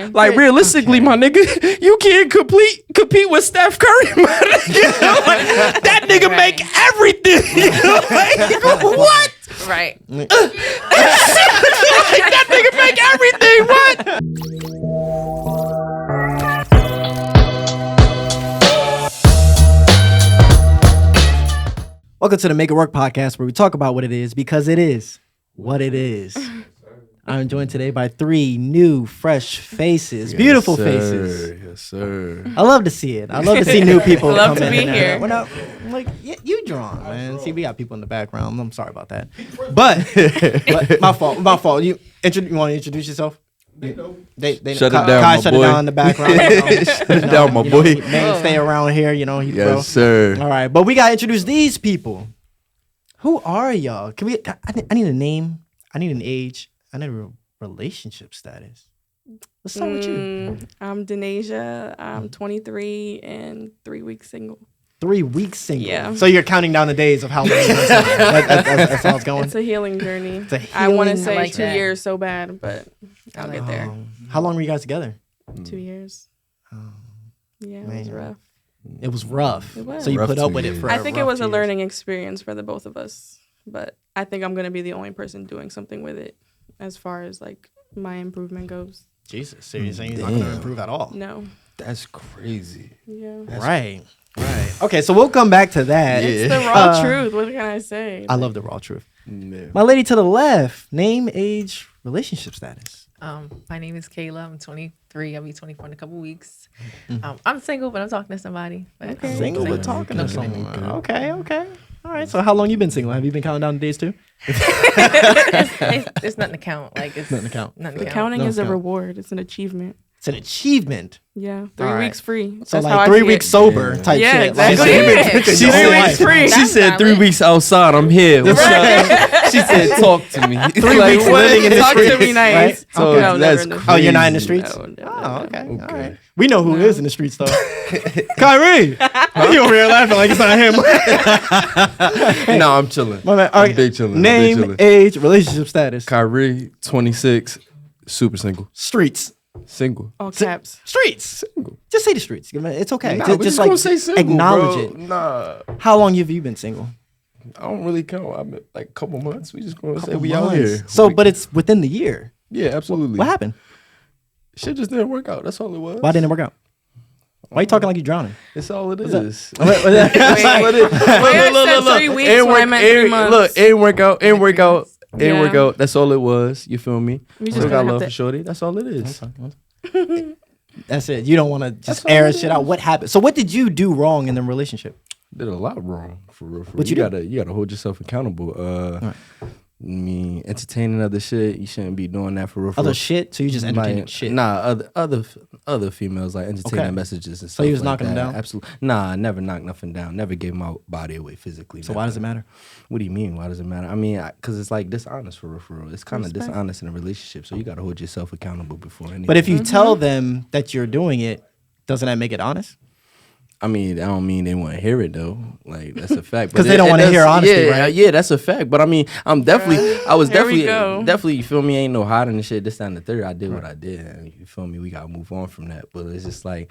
Like realistically, my nigga, you can't compete with Steph Curry, my nigga. Like, that nigga make everything. Like, what? Right. Like, that nigga make everything. What? Welcome to the Make It Work podcast, where we talk about what it is because it is what it is. I'm joined today by three new, fresh faces, beautiful faces. Yes, sir. I love to see it. I love to see new people Love come to in. be here. We're not, like, you drawn, man. See, we got people in the background. I'm sorry about that. But my fault. You want to introduce yourself? They Shut it down, Kai my shut boy. it down in the background. Shut it down, my boy. Man, stay around here. You know, he's bro. Yes, sir. All right, but we gotta introduce these people. Who are y'all? Can we? I need a name. I need an age. I need a relationship status. Let's start with you. I'm Denasia. I'm 23 and 3 weeks single. 3 weeks single. Yeah. So you're counting down the days of how long you've been single. That's how it's going. It's a healing journey. It's a I want to healing- say I like 2 years so bad, but I'll get there. How long were you guys together? 2 years. Yeah, it was man. rough. It was rough. It was. So you Rough put up 2 with it years. for. I think it rough was a 2 years. learning experience for the both of us, but I think I'm going to be the only person doing something with it as far as like my improvement goes. Jesus, so you're saying you're not going to improve at all? No. That's crazy. Yeah. Right. Okay, so we'll come back to that. It's the raw truth. What can I say? I love the raw truth. Yeah. My lady to the left, name, age, relationship status. My name is Kayla. I'm 23. I'll be 24 in a couple weeks. I'm single, but I'm talking to somebody. But Single but talking to okay, someone. okay. Okay. All right. So how long you been single? Have you been counting down the days too? it's nothing to count. Like it's Nothing to count. Nothing The to count. counting No, is a count. reward. It's an achievement. It's an achievement. Yeah. All 3 right. weeks free. So That's how like I 3 see weeks it. sober type Yeah, shit. exactly. Like, Yeah. she She 3 weeks free. She said valid. 3 weeks outside. I'm here. What's up? She said, talk to me. 3 weeks living in the Talk streets. to me nice. Right? So Okay. No, that's never in the Oh, you're not in the crazy. streets? No, no, Oh, no. okay. All Okay. right. We know who is in the streets though. Kyrie, you over here laughing like it's not him. No, I'm chilling. My man, all right. big chillin', I'm Name, big chillin'. age, relationship status. Kyrie, 26, super single. Streets. Single. All caps. Streets. Just say the streets. It's okay. Nah, just we just like gonna say single, acknowledge bro. it. Nah, How long have you been single? I don't really count. I've been like a couple months. We just gonna say Couple we out months. here. So, but it's within the year. Yeah, absolutely. What happened? Shit just didn't work out. That's all it was. Why didn't it work out? Why are you talking like you're drowning? It's all it is. Wait, That's all it is. I said 3 weeks when I meant 3 months. Look, it ain't work out. Ain't work out. Ain't Yeah. work out. That's all it was. You feel me? We just Still gonna got have love to- for shorty. That's all it is. That's it. You don't want to just That's all air it shit out. What happened? So, what did you do wrong in the relationship? Did a lot wrong for real. For What real. you do? gotta hold yourself accountable. I mean, entertaining other shit. You shouldn't be doing that for real. For Other real. shit? So you just entertaining Like, shit? Nah, other females like entertaining Okay. messages and stuff. So you was like knocking them that. down? Absolutely. Nah, I never knocked nothing down. Never gave my body away physically. So why does it matter? What do you mean? Why does it matter? I mean, because it's like dishonest for real. For real. It's kind of Respect. dishonest in a relationship. So you got to hold yourself accountable before anything. But if you tell them that you're doing it, doesn't that make it honest? I mean, I don't mean they want to hear it though. Like that's a fact. 'Cause But they don't wanna does- hear honesty, yeah, right? Yeah, that's a fact. But I mean, I was Here we definitely, go. you feel me? Ain't no hiding and shit. This, that, and the third. I did what I did. And you feel me? We gotta move on from that. But it's just like,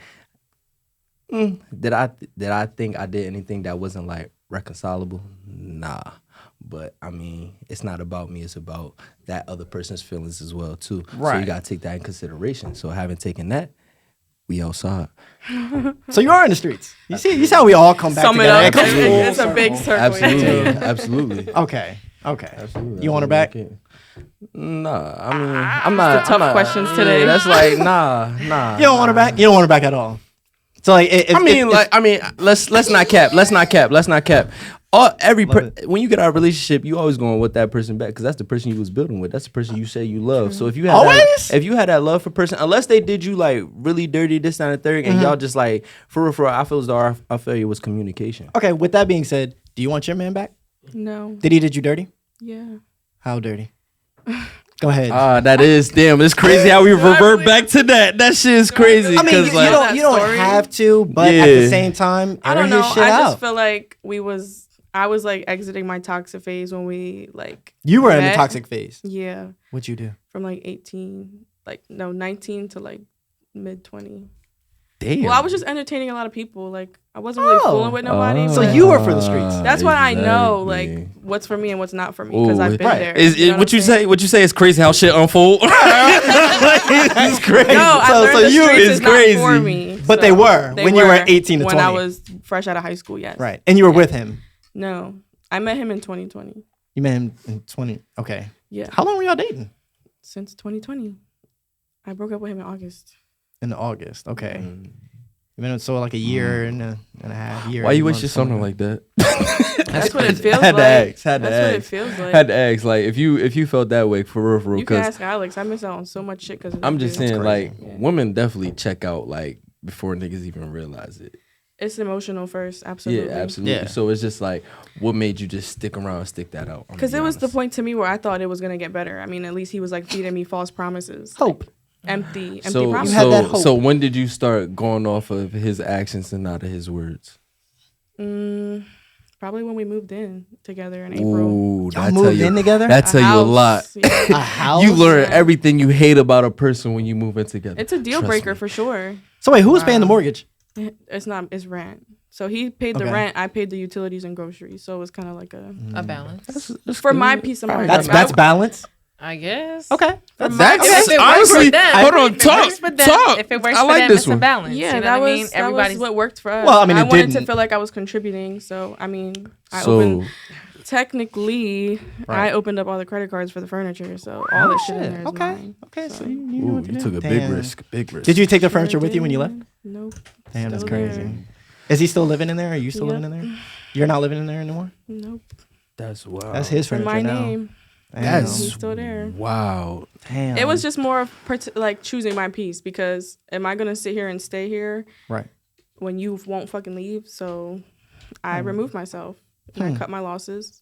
did I think I did anything that wasn't like reconcilable? Nah. But I mean, it's not about me. It's about that other person's feelings as well too. So Right. you gotta take that in consideration. So having taken that, we outside. So you are in the streets. You see how we all come back Sum it together. up. It comes full It's a big circle. circle. Absolutely, absolutely. Okay. Absolutely. You want her back? Nah, I mean, I'm not. the tough I'm not- questions today. Yeah, that's like nah. You don't want her back? You don't want her back at all. So like, Let's not cap. Let's not cap. When you get out of a relationship, you always going with that person back because that's the person you was building with. That's the person you say you love. So if you had Always? if you had that love for person, unless they did you like really dirty, this, that, and the third, and y'all just like for real, I feel as though our failure was communication. okay. With that being said, do you want your man back? No. Did he did you dirty? Yeah. How dirty? Go ahead. That is damn. It's crazy how we revert back to that. That shit is crazy. I mean, you, 'cause, like, you don't story? have to, but at the Yeah. same time, I air don't know. his shit I out. just feel like I was like exiting my toxic phase when we like. You were in the met. toxic phase. Yeah. What'd you do? From like 19 to like mid-20. Damn. Well, I was just entertaining a lot of people. Like, I wasn't really fooling with nobody. So but you were for the streets. that's why I know, Exactly. like, what's for me and what's not for me because Ooh, I've been right. there. Is You know what you I'm saying? say? What you say is crazy how shit unfold. That's crazy. No, I so learned the you streets is is not crazy. for me. But they were when you were 18 to when 20. I was fresh out of high school, yes. Right. And you were with him. No, I met him in 2020. You met him in 20. Okay. Yeah, How long were y'all dating? since 2020. I broke up with him in August. In August. Okay. You met him so like a year and a half. Year. Why you 8 waste months, your summer something like that? That's what it feels Had to like. ask, had to That's what it ask. feels like. Had to ask, like, if you felt that way for real, You can because ask Alex. I miss out on so much shit because I'm just saying, like, Yeah. women definitely check out like before niggas even realize it. It's emotional first, absolutely. Yeah, absolutely. Yeah. So it's just like, what made you just stick around and stick that out? I'm Because gonna it be was the honest. point to me where I thought it was gonna get better. I mean, at least he was like feeding me false promises, Hope. empty So, promises. You had that hope. so when did you start going off of his actions and not of his words? Probably when we moved in together in April. Ooh, Y'all that tell moved you in together? that tell you a lot. house, yeah. A house? You learn Yeah. everything you hate about a person when you move in together. It's a deal Trust breaker me. for sure. So wait, who was paying the mortgage? It's not. It's rent. So he paid the Okay. rent. I paid the utilities and groceries. So it was kind of like A balance. for my peace of mind. That's Like, that's I- balance. I guess. Okay. for my- That's If it works honestly. for them, Hold on, if it works talk. for them, Talk. If it works I for like them, this it's a one. balance. Yeah, you know that what I was mean? that was what worked for us. Well, I mean, it wanted to didn't. feel like I was contributing. So I mean, I So opened. Technically, Right. I opened up all the credit cards for the furniture, so all that shit in there is Okay. mine. Okay. So So- you, Ooh, know what you did. took a Damn. big risk. Did you take the Sure furniture with you when you left? did. Nope. Damn, that's Still crazy. there. Is he still living in there? Are you still Yep. living in there? You're not living in there anymore? Nope. That's wild. That's his For furniture my now. name. Damn. That's He's still there. Wow. Damn. It was just more of like choosing my peace because am I gonna sit here and stay here right. when you won't fucking leave? So I removed myself and I cut my losses.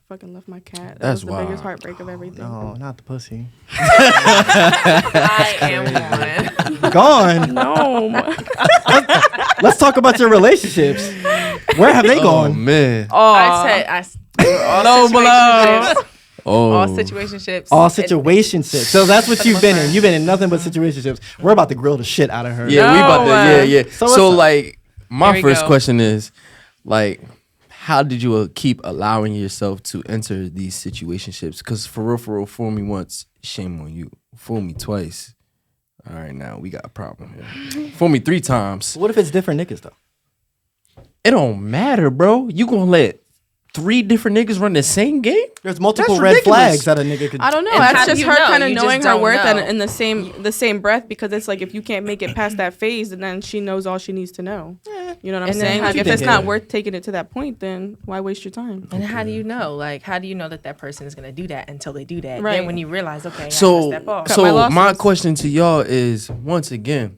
Fucking left my cat. That That's was the wild. biggest heartbreak of everything. No, not the pussy. I am one. Gone. No. Let's talk about your relationships. Where have they Oh gone? man. I said all situationships. Oh. All situationships. All situationships. So that's what you've been in. You've been in nothing but situationships. We're about to grill the shit out of her. Yeah, we about to. No. Yeah. So So, what's up? like, my Here we first go. question is, like, how did you keep allowing yourself to enter these situationships? Because for real, fool me once, shame on you. Fool me twice. All right, now we got a problem here. Fool me 3 times. What if it's different niggas though? It don't matter, bro. You gonna let 3 different niggas run the same game? There's multiple That's red ridiculous. flags that a nigga could. I don't know. And how That's do just you her know? kind of You just knowing her don't worth know. and in the same breath because it's like if you can't make it past that phase, then she knows all she needs to know. You know what I'm And then saying? how Like do if you it's think not it- worth taking it to that point, then why waste your time? And how do you know? Like, how do you know that that person is going to do that until they do that? Right. Then when you realize, okay, I So, gotta step off. Cut my so my losses. question to y'all is once again,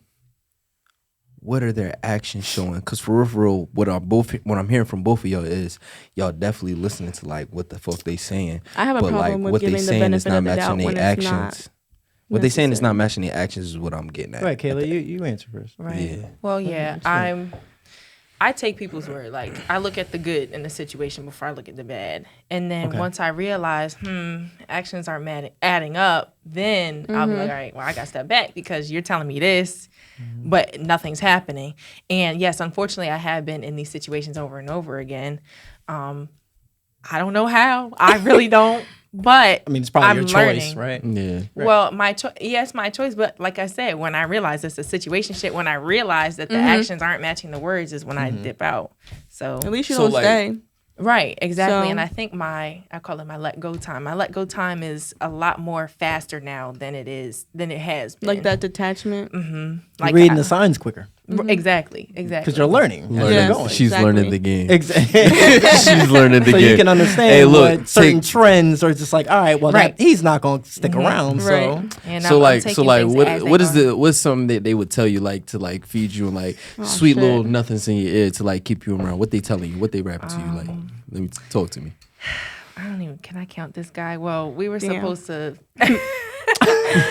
what are their actions showing? Because for real, what I'm hearing from both of y'all is y'all definitely listening to like what the fuck they saying. I have a but problem like with what they giving the saying is benefit not of the doubt matching when their it's not actions. What they saying is not necessary. matching their actions is what I'm getting at. Right, Kayla, you answer first. Right. Yeah. Well, yeah, I take people's word. Like, I look at the good in the situation before I look at the bad. And then Okay. once I realize, actions aren't adding up, then I'll be like, all right, well, I got to step back because you're telling me this, but nothing's happening. And yes, unfortunately, I have been in these situations over and over again. I don't know how. I really don't. But I mean, it's probably I'm your choice, learning. right? Yeah. Well, my yes, my choice. But like I said, when I realize it's a situation shit, when I realize that the actions aren't matching the words, is when I dip out. So At least you So, don't like- stay. right, exactly. So- And I think I call it my let go time. My let go time is a lot more faster now than it has been. Like that detachment. Like You're reading the signs quicker Exactly. because you're learning. as you're Yes. going. She's Exactly. learning the game. Exactly. She's learning the So game. you can understand Hey, look, what certain take- trends are just like, all right, well, Right. he's not going to stick around. So Right. And So I'm like, taking things as they what is go. what's something that they would tell you like to like feed you and like sweet shit. little nothings in your ear to like keep you around? What they telling you? What they rapping to you? Like, let me talk to me. I don't even. Can I count this guy? Well, we were Damn. supposed to.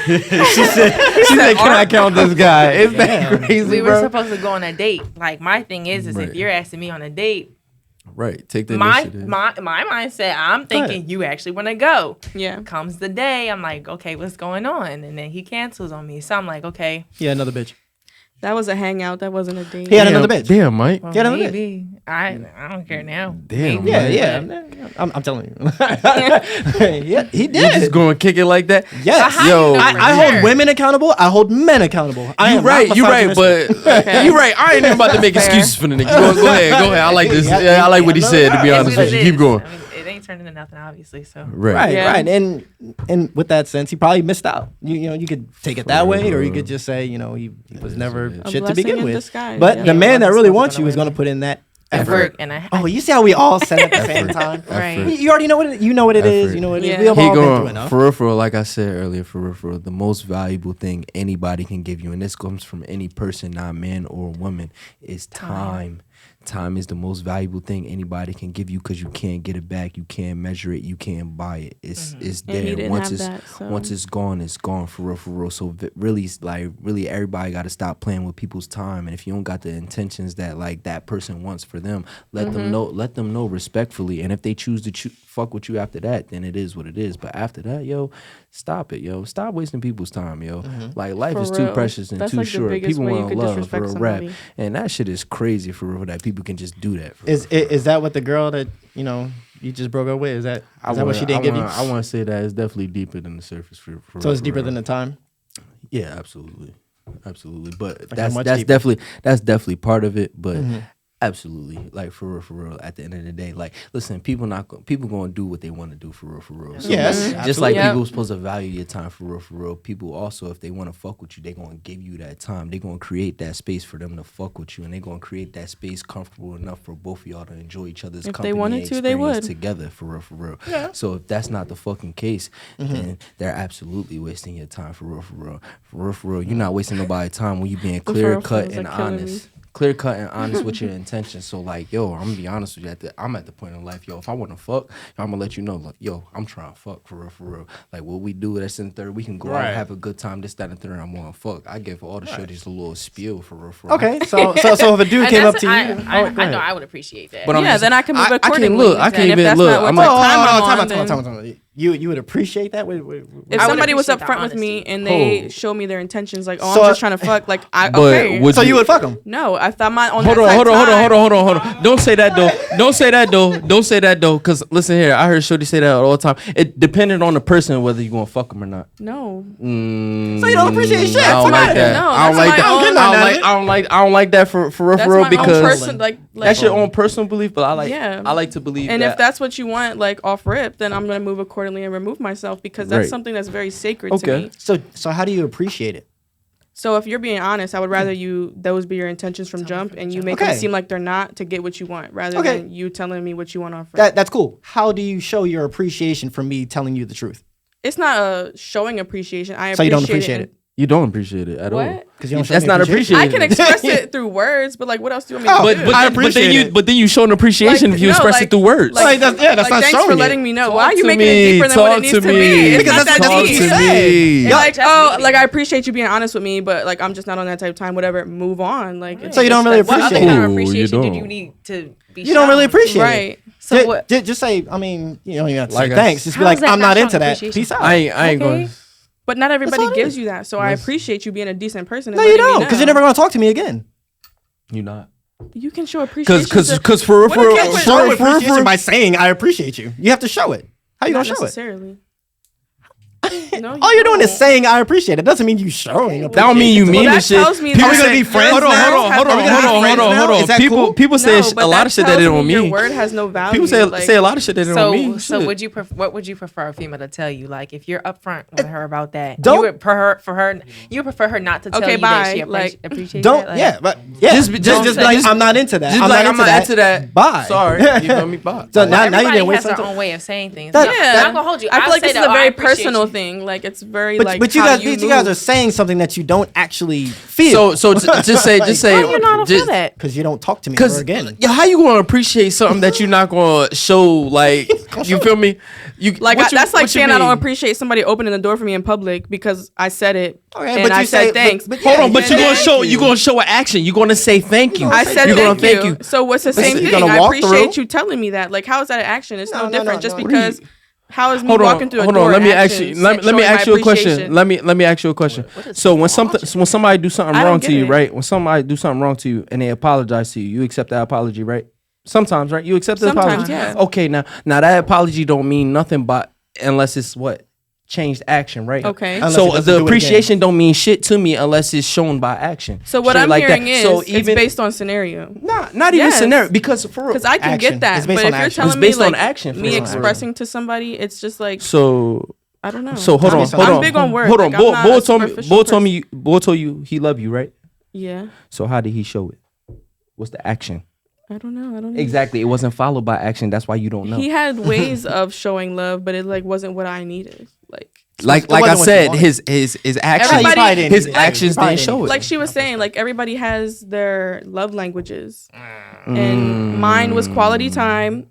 she said, can I count this guy? Isn't that crazy, We were bro? supposed to go on a date. Like my thing is Right. if you're asking me on a date, Right. Take the my initiative. my mindset, I'm thinking you actually want to go. Yeah. Comes the day, I'm like, okay, what's going on? And then he cancels on me. So I'm like, okay. Yeah, another bitch. That was a hangout. That wasn't a date. He had another bitch. Damn, Mike. Well, Get him maybe. I don't care now. Damn. Maybe. Yeah, man. yeah. I'm telling you. Yeah, he You did. just going to kick it like that? Yes. How Yo. you know I for hold sure? women accountable. I hold men accountable. I You am right, not you right, misogynistic. but you right. I ain't even about to make Fair. excuses for the nigga. Go ahead. I like this. Yeah, Yeah, I like what he yeah, said. To be no, It's honest what with it you, keep is. going. I mean, it ain't turning into nothing, obviously. So Right, Yeah. right, and with that sense, he probably missed out. You know, you could take it that way, or you could just say, you know, he was never A shit to blessing begin in with. disguise, But yeah. the man that Wasn't really supposed wants to you go is going to away. put in that effort effort. and I Oh, you see how we all said it at the same time? Right. You already know what it, you know what it is. Effort. You know what it is. Yeah. We have He all been through going enough. for real, like I said earlier, for real, the most valuable thing anybody can give you, and this comes from any person, not man or woman, is time. Time is the most valuable thing anybody can give you because you can't get it back. You can't measure it. You can't buy it. It's And he there. didn't Once have it's that, so. once it's gone for real. So really, really, everybody got to stop playing with people's time. And if you don't got the intentions that like that person wants for them, let them know. Let them know respectfully. And if they choose to fuck with you after that, then it is what it is. But after that, yo, stop it, yo. Stop wasting people's time, yo. Like life For is too real. precious and That's too like the short. biggest People way you want could love for disrespect a rap, somebody. and that shit is crazy for real. That people can just do that. For Is real. that what the girl that you know you just broke up with? Is that what she didn't give you? I want to say that it's definitely deeper than the surface. For So it's real, deeper for than real. the time. Yeah, absolutely. But Like how that's much that's deeper? definitely part of it. But absolutely, like for real. At the end of the day, like listen, people gonna do what they want to do for real. So, Yes, just like absolutely. people supposed to value your time for real. People also, if they want to fuck with you, they gonna give you that time. They gonna create that space for them to fuck with you, and they gonna create that space comfortable enough for both of y'all to enjoy each other's If they company wanted and to, they experience would. together for real. So if that's not the fucking case, then they're absolutely wasting your time for real. You're not wasting nobody's time when you being clear cut referrals and are killing honest. me. Clear cut and honest with your intentions. So like, yo, I'm gonna be honest with you. I'm at the point in life, yo. If I want to fuck, I'm gonna let you know, like, yo, I'm trying to fuck for real. Like what we do, that's in the third. We can go out Right. and have a good time. This, that, and third. I'm gonna fuck. I give all the shorties a little spiel for real. Okay, so if a dude And came up that's- to you, I go know ahead. I would appreciate that. But I'm Yeah, just- then I can move I can't accordingly. look. I can't And if even that's look. not what I'm type like, time I'm time on, out, then- time out. You would appreciate that? If I would somebody was appreciate upfront the with me honesty. and they Oh. show me their intentions, like, oh, So- I'm just trying to fuck, like, But okay. would So you would fuck him? No, if I'm not on Hold that on, type hold time- on. Don't say that though. Cause listen here, I heard Shorty say that all the time. It depended on the person whether you gonna fuck them or not. No. So you don't appreciate shit. I don't Fuck like outta that. here. No, I don't that's like my that. own- I don't like that for That's real my because own person, like that's your own personal belief. But Yeah. I like to believe and that. if that's what you want, like off rip, then I'm gonna move accordingly and remove myself because that's Right. something that's very sacred to Okay. me. So how do you appreciate it? So if you're being honest, I would rather those be your intentions from jump, and you make Okay. them seem like they're not to get what you want, rather Okay. than you telling me what you want off rip. That's cool. How do you show your appreciation for me telling you the truth? It's not a showing appreciation. I So you don't appreciate appreciate it. it? you don't appreciate it at all. What? Because you don't show That's me not appreciation. I appreciating. can express it through words, but like, what else do you want me to Oh, do? But I then appreciate it. But then you show an appreciation Like, if you no, express like- it through words. Like, that's not thanks showing for it. letting me know. Talk Why are you to making me, it deeper than what talk it needs to to me. be? It's Because not that's that what deep. you to said. me. And Yeah, like, just oh, meeting. like I appreciate you being honest with me, but like I'm just not on that type of time. Whatever, move on. Like, it's So you don't really just- What other appreciate kind it. of Ooh, you appreciation did don't. you need to be You don't really shown? appreciate it. right. So what? Just say, I mean, you don't even have to Like say I- thanks. Just be How like, is that I'm not not into showing that. appreciation? Peace out. I ain't Okay. going. But not everybody all it gives is. you that, so I appreciate you being a decent person. And No, you letting me don't, because know. you're never going to talk to me again. You not. You can show appreciation. Because for real, What if you Show for- appreciation by saying I appreciate you. You have to show it. How you not going to show it? necessarily. No, All you're doing is don't. saying I appreciate it. Doesn't mean you showing that don't mean you appreciation. mean Well, this that shit. tells me People that gonna be your friends words now? have Hold no on. value. Is that cool? People say No, but a lot of shit that tells they don't me Your mean. word has no value. People say like, say a lot of shit that they don't mean. So Shit. what would you prefer a female to tell you? Like if you're upfront with her about that, Don't- you would prefer her not to tell Okay, you bye. that she Like, appreciates Don't, that? Like, yeah, but yeah. Just Just, be- just, just- be like, just- I'm not into that. Just I'm like not I'm not into that. Bye. Sorry, you feel me? Bye. So Well, now you're everybody getting has wasted their time. own way of saying things. That- I'm Yeah, not gonna hold you. I feel like say this is that, a oh, I very appreciate personal you. something. Like it's very But you how guys, you guys move. are saying something that you don't actually feel. So just say How do you know how to feel that? Because you don't talk to me ever Because again. how you gonna appreciate something that you're not gonna show? Like, you feel me? You Like what you- that's like what you saying I don't mean? appreciate somebody opening the door for me in public because I said it Okay, and but I you said say- thanks. but Hold yeah, on, but you you're gonna said show thank you're gonna show an action. You're gonna say thank you. I said you're thank gonna you. thank you. So what's the same you're thing? gonna I walk appreciate through? you telling me that. Like how is that action? It's no, No, different. no, Just no. because how is me Hold walking on, through a hold door? on. Let me actions let me showing ask my you a question. appreciation? Let me ask you a question. So when somebody do something I don't wrong to get you, it. right? When somebody do something wrong to you and they apologize to you, you accept that apology, right? Sometimes, right? You accept the Sometimes, apology. yeah. Okay, now that apology don't mean nothing but unless it's what changed action, right? Okay. Unless he So doesn't the do it again. appreciation don't mean shit to me unless it's shown by action. So what Straight I'm like hearing that. is So it's even based on scenario. not even Yes. scenario because for real. Because I can Action. get that, It's based but on if you're action. telling It's based me on like action for me real. expressing to somebody, it's just like So I don't know. hold on, based on hold I'm on. big on words. Hold on, Like, I'm not a Bull superficial told you he loved you, right? Yeah, So how did he show it? What's the action? I don't know. I don't know. Exactly, it wasn't followed by action. That's why you don't know. He had ways of showing love, but it like wasn't what I needed. like it I wasn't what you said, wanted. his actions, Everybody- probably didn't his need it. actions You probably didn't show it. Like she was saying, like everybody has their love languages, and mine was quality time.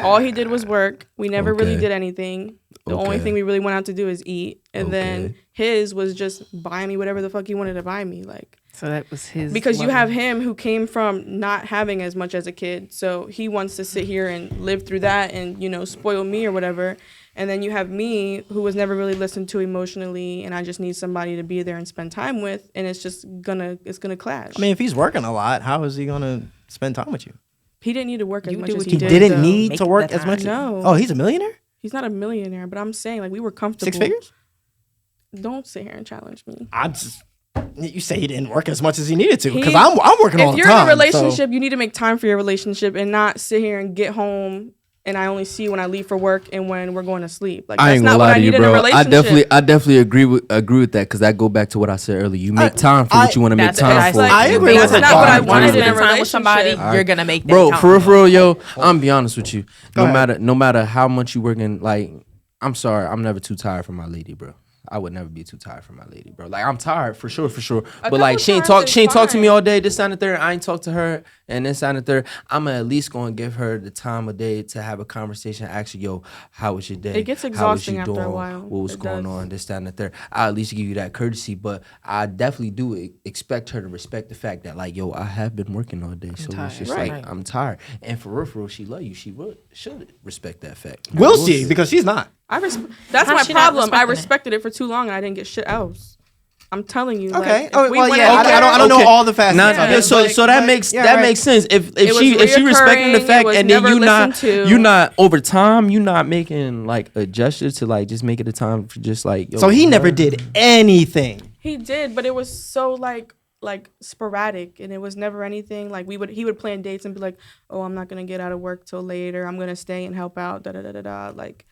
All he did was work. We never really Okay. did anything. The only Okay. thing we really went out to do is eat, and then Okay. his was just buying me whatever the fuck he wanted to buy me, like. So that was his. Because you love. have him who came from not having as much as a kid, so he wants to sit here and live through that and spoil me or whatever. And then you have me who was never really listened to emotionally, and I just need somebody to be there and spend time with, and it's gonna clash. I mean, if he's working a lot, how is he gonna spend time with you? he didn't need to work as You much do as what he He did. didn't though. need Make to work the as much. time. No. Oh, he's a millionaire. He's not a millionaire, but I'm saying like we were comfortable. 6 figures. Don't sit here and challenge me. I'm just. You say he didn't work as much as he needed to because He- I'm working all If the you're time. in a so- relationship, you need to make time for your relationship and not sit here and get home and I only see you when I leave for work and when we're going to sleep. Like I that's ain't not gonna what lie I to you, need in a bro. relationship. I definitely agree with that because that go back to what I said earlier. You make time for what you want to make That's what time for. I agree with That's that. not what I Bond. wanted in a Spend time with somebody, relationship. you're gonna make that Bro, count. for real, yo, I'm be honest with you. Go ahead. No matter how much you working, like, I'm sorry, I'm never too tired for my lady, bro. I would never be too tired for my lady, bro. Like I'm tired for sure. But like couple she ain't times talk is to me fine. all day. This, that, and the third. I ain't talk to her and this, that, and the third. I'm at least gonna give her the time of day to have a conversation. Ask her, yo, how was your day? It gets How was exhausting you after a doing? while. What was It going does. on? This, that, and the third. I at least give you that courtesy, but I definitely do expect her to respect the fact that like, yo, I have been working all day, so tired. it's just Right. like I'm tired. And for real, she love you. She should respect that fact. Will she? Because she's not. That's How's my she not problem. I respecting it? respected it for too long and I didn't get shit else. I'm telling you. Okay. Like, Oh, if we well, went yeah. out there- I don't know Okay. all the facets. Nah, of Yeah, it, so but- that but- makes yeah, right. makes sense. If was she respecting the reoccurring, fact it was and then never listened to. you not over time, you not making like a gesture to like just make it a time for just like yo, So he never did anything. He did, but it was so like sporadic and it was never anything. Like he would plan dates and be like, "Oh, I'm not gonna get out of work till later. I'm gonna stay and help out." Da da da da da. Like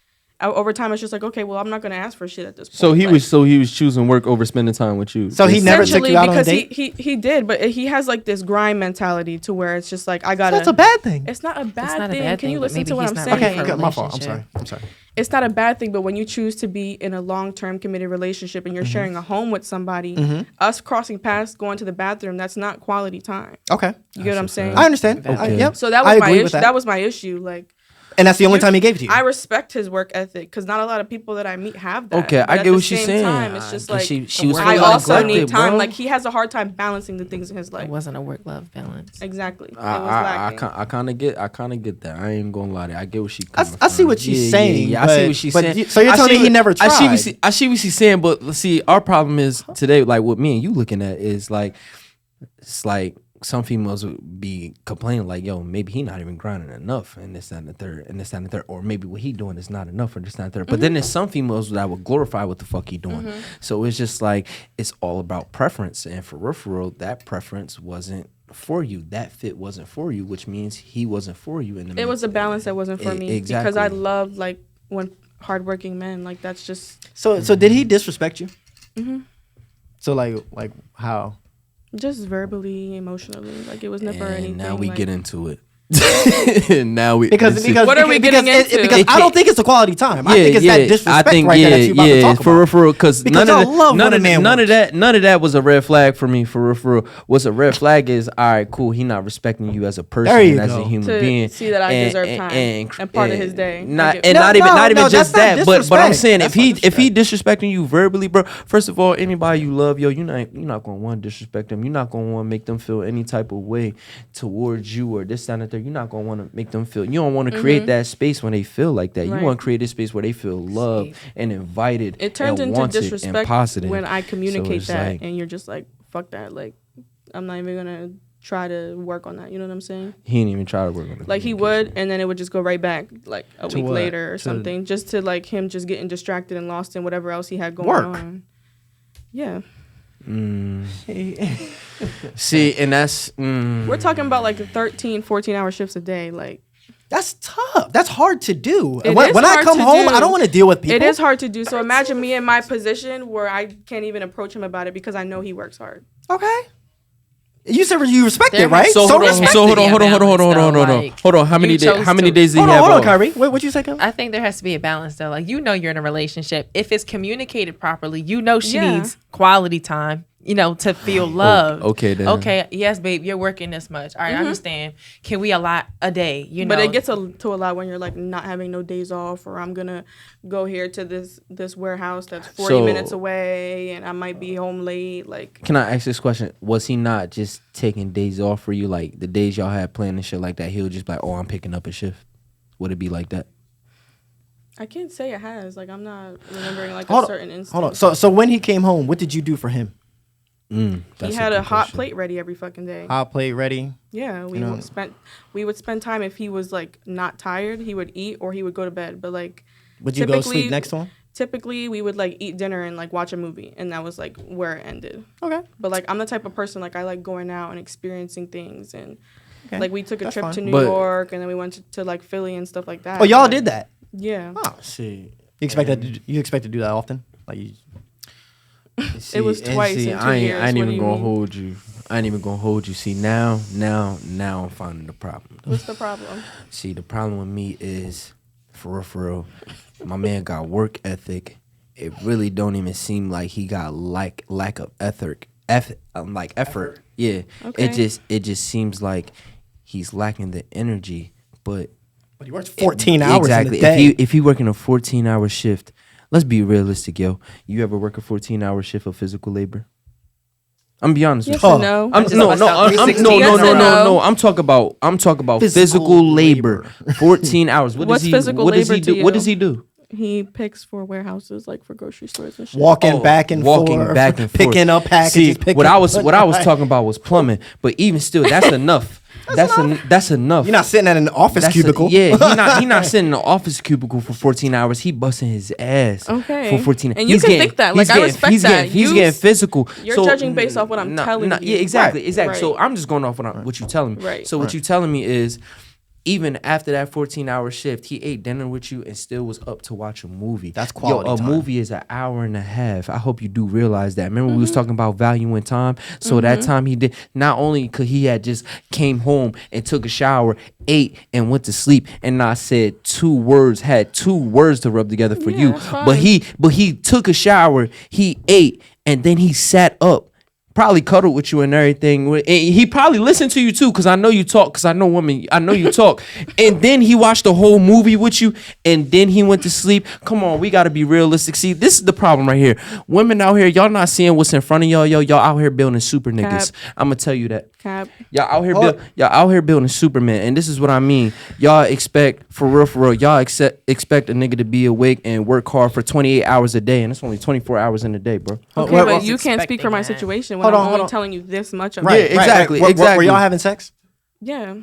over time, it's just like, okay, well, I'm not gonna ask for shit at this point. So he Like, was choosing work over spending time with you. So he never took essentially you out on a because date? he did, but he has like this grind mentality to where it's just like I gotta. That's a bad thing. It's not a bad not a thing. bad Can thing, you but listen maybe to what he's I'm not saying? ready Okay, for a my fault. I'm relationship. sorry. I'm sorry. It's not a bad thing, but when you choose to be in a long-term committed relationship and you're sharing a home with somebody, us crossing paths, going to the bathroom, that's not quality time. Okay. You get what I'm saying? I understand. Okay. Yep. So that I was my agree issue. with That was my issue. Like, And that's the only time he gave it to you. I respect his work ethic because not a lot of people that I meet have that. Okay, But I at get the what she's same saying. Time, it's just like she was I feeling also neglected, need time. bro. Like he has a hard time balancing the things in his life. It wasn't a work-love balance. Exactly. It was I lacking. kind of get that. I ain't gonna lie to you. I get what she. I see what she's saying, I see but- what she's but saying. so you're I telling see me he what- never I see tried? I see what she's saying, but see, our problem is today, like what me and you looking at is like, it's like some females would be complaining like, yo, maybe he not even grinding enough, and this, that, and the third, and this, that, and the third, or maybe what he doing is not enough, or this, that, and the third. But then there's some females that would glorify what the fuck he doing. So it's just like it's all about preference, and for real, that preference wasn't for you. That fit wasn't for you, which means he wasn't for you. It was a balance that wasn't for me Exactly. because I love like when hardworking men. Like that's just So did he disrespect you? So like how? verbally, emotionally. Like it was never anything. And now we like, get into it. Now we because What are we getting into? Because I don't think it's a quality time. I think it's that disrespect right there that you about to talk about. For real, because none of that was a red flag for me. For real, what's a red flag is all right, cool. He not respecting you as a person and as a human being. See that I deserve time and part of his day. Not even just that, but I'm saying if he disrespecting you verbally, bro. First of all, anybody you love, yo, you're not gonna want to disrespect them. You're not gonna want to make them feel any type of way towards you or this, that, and the third. You're not gonna want to make them feel. You don't want to create that space when they feel like that. You want to create a space where they feel loved and invited. It turns and into disrespect positive when I communicate so that, and you're just like, fuck that. Like, I'm not even gonna try to work on that. You know what I'm saying? He didn't even try to work on it. Like he would, and then it would just go right back like a week what? later or something, just to like him just getting distracted and lost in whatever else he had going on. Yeah. See, and that's We're talking about like 13, 14-hour shifts a day. Like, that's tough. That's hard to do. It When is I hard come to home, do. I don't want to deal with people. it is hard to do. So imagine me in my position where I can't even approach him about it because I know he works hard. Okay. You said you respect There it, right? has- So hold on, respect hold the on. balance, though, like, How many you chose How many to- days did he have Hold on, off? Kyrie. What you say, Kyrie? I think there has to be a balance though. Like, you know, you're in a relationship. If it's communicated properly, you know she Yeah. needs quality time, you know, to feel loved. okay then. Okay, yes, babe, you're working this much. All right, I understand. Can we allot a day? You know, But it gets to a lot when you're like not having no days off, or I'm gonna go here to this warehouse that's 40 So- minutes away, and I might be home late. Like, Can I ask this question? Was he not just taking days off for you, like the days y'all had planned and shit like that? He'll just be like, oh, I'm picking up a shift. Would it be like that? I can't say it has. Like, I'm not remembering like Hold a certain on. instance. Hold on. So when he came home, what did you do for him? He had a hot plate ready every fucking day. Hot plate ready. Yeah, we know. would spend time. If he was like not tired, he would eat or he would go to bed. But like, Would you go typically- sleep next to him? typically we would like eat dinner and like watch a movie, and that was like where it ended. Okay. But like, I'm the type of person, like, I like going out and experiencing things, and Okay. like we took a That's trip fine. to New But- York, and then we went to like Philly and stuff like that. Oh, y'all Like, did that. Yeah. Oh, shit. You expect to do that often? Like you. It was twice in 2 I ain't, years. I ain't What even do you gonna mean? hold you. I ain't even gonna hold you. See, now I'm finding the problem. What's the problem? See, the problem with me is, for real, my man got work ethic. It really don't even seem like he got lack of effort. Yeah. Okay. It just seems like he's lacking the energy. But He works 14 hours exactly. in a day. If he working a 14-hour shift, let's be realistic, yo. You ever work a 14-hour shift of physical labor? I'm be honest Yes with you. and no. I'm just bust out 360. Yes and no. I'm talking about physical labor. 14 hours. What's physical what does labor he to do? What you? does he do? He picks for warehouses, like for grocery stores and shit. Walking back and forth, picking up packages. See, picking what I was up- talking about was plumbing, but even still, that's enough. That's enough. You're not sitting at an office cubicle. He not sitting in an office cubicle for 14 hours. He busting his ass Okay. for 14. And you can think that. Like, I respect that. He's getting physical. You're judging based off what I'm telling you. Yeah, exactly. Right. So I'm just going off what you're telling me. Right. So what you're telling me is, even after that 14-hour shift, he ate dinner with you and still was up to watch a movie. That's quality a time. movie is an hour and a half. I hope you do realize that. Remember we was talking about valuing time? So that time he did, not only could he had just came home and took a shower, ate and went to sleep and not said had two words to rub together for you. that's fine. But he took a shower, he ate, and then he sat up. Probably cuddled with you and everything. And he probably listened to you too, because I know you talk. Because I know women. I know you talk. And then he watched the whole movie with you, and then he went to sleep. Come on, we got to be realistic. See, this is the problem right here. Women out here, y'all not seeing what's in front of y'all. Y'all out here building super niggas. I'm gonna tell you that. Cap. Y'all out here building Superman, and this is what I mean. Y'all expect for real. Y'all expect a nigga to be awake and work hard for 28 hours a day, and it's only 24 hours in a day, bro. Okay, Wait, but wait, you can't speak for my expecting that. situation when Hold I'm on, only hold on. telling you this much of Right, it. Yeah, exactly, Were exactly. y'all having sex? Yeah.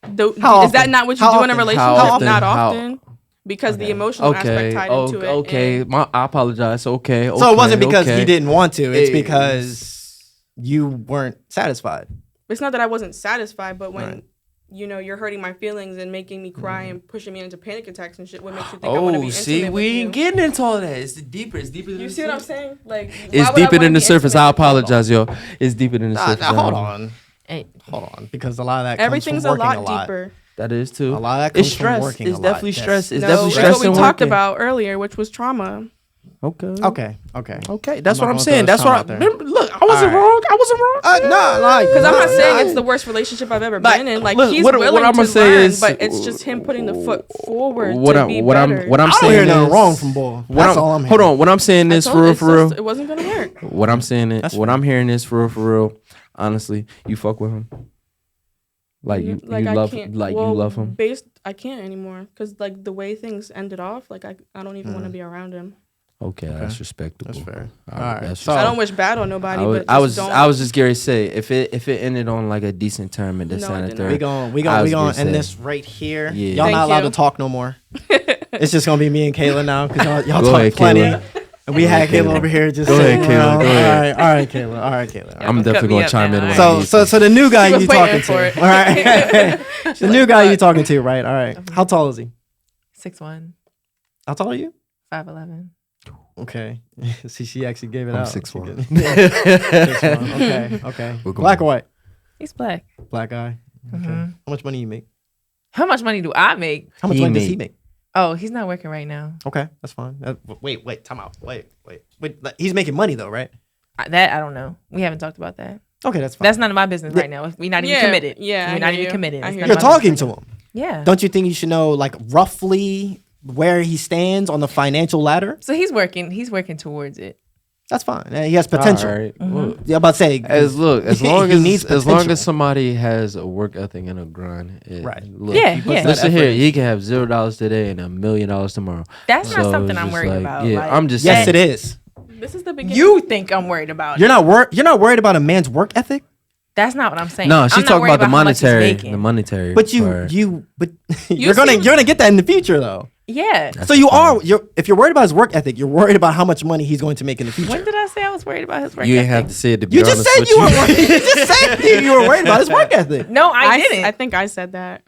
How Is that often? not what you How do in a often? relationship? How often? Not How- often. Because the emotional aspect tied into it. Okay. and- I apologize. Okay. So it wasn't because okay. he didn't want to. It's Hey. because you weren't satisfied. It's not that I wasn't satisfied, but when Right. you're hurting my feelings and making me cry and pushing me into panic attacks and shit, what makes you think I want to be Oh, intimate see, with we you? ain't getting into all that. It's deeper. It's deeper. Than You the see what I'm surface. saying? Like, It's why would I deeper wanna than the be surface. intimate I with you? apologize, yo. It's deeper than the surface. Hold on. And Hold on, because a lot of that Everything's comes a from working lot deeper. That is too. A lot of that It's comes from stress. working It's a lot. definitely Yes. stress. It's No, definitely that's stress what we and talked working. about earlier, which was trauma. Okay. Okay. Okay. That's I'm what not I'm gonna saying. throw That's some what I out there. remember. Look, I wasn't All right. wrong. I wasn't wrong. No, like, Because I'm not saying it's the worst relationship I've ever Like, been in. Like look, he's what willing I'ma to say learn, is- but it's just him putting the foot forward What to I'm be what better. I'm what I'm I don't saying hear nothing is wrong from Bull. what That's I'm- all I'm Hold hearing. on. What I'm saying I is told for you real, it's for real. just- It wasn't gonna work. What I'm saying is That's what fair. I'm hearing is for real. Honestly, you fuck with him. Like you I love can't- like well, you love him. I can't anymore because like the way things ended off, like I don't even want to be around him. Okay, that's respectable. That's fair. All All right, That's so- I respectable. don't wish bad on nobody, I but was don't. I was just going to say if it ended on like a decent term and this No, it and the didn't. third. We gon' I we was gonna gonna end say- this right here. Yeah. Y'all Thank not allowed you. to talk no more. It's just gonna be me and Kayla now because y'all Go talk ahead, plenty. Kayla. And we Go had ahead, Kayla Kayla. over here just Go ahead, sitting Kayla. around. Go ahead. All right, Kayla. All right, Kayla. I'm cut definitely me going to up chime now. in. when I So need so to. so the new guy She was you waiting talking for to, it. all right? The new guy you talking to, right? All right. How tall is he? 6'1", How tall are you? 5'11". Okay. See, she actually gave it I'm out. 6'1". 6'1". Okay. Okay. We're Black or going- white? He's black. Black guy. Okay. Mhm. How much money you make? How much money do I make? How much He money does he make. make? Oh, he's not working right now. Okay, that's fine. Wait, time out. Wait. Like, he's making money though, right? That I don't know. We haven't talked about that. Okay, that's fine. That's none of my business right now. We're not even Yeah, committed. yeah, I we're not hear even you. committed. I It's hear none You're of my talking business to right him. now. Yeah. Don't you think you should know like roughly where he stands on the financial ladder? So he's working. He's working towards it. That's fine. He has potential. All right. Mm-hmm. Well, Yeah, I'm about to say. as long He needs as long potential. as somebody has a work ethic and a grind, Right. Look, Yeah, he puts yeah. that Listen effort here, in. he can have $0 today and $1 million tomorrow. That's not So something it's I'm just worried like, about. Yeah, Like, I'm just Yes, saying. it is. This is the beginning. You think I'm worried about You're it. not worried about a man's work ethic, That's not what I'm saying. No, she's I'm not talking worried about the how much he's monetary, making. the monetary. but part. you're gonna get that in the future though. Yeah. That's So fine. if you're worried about his work ethic, you're worried about how much money he's going to make in the future. When did I say I was worried about his work You ethic? ain't have to say it to be You just honest said with you were worried. You just said you were worried about his work ethic. No, I didn't. I think I said that.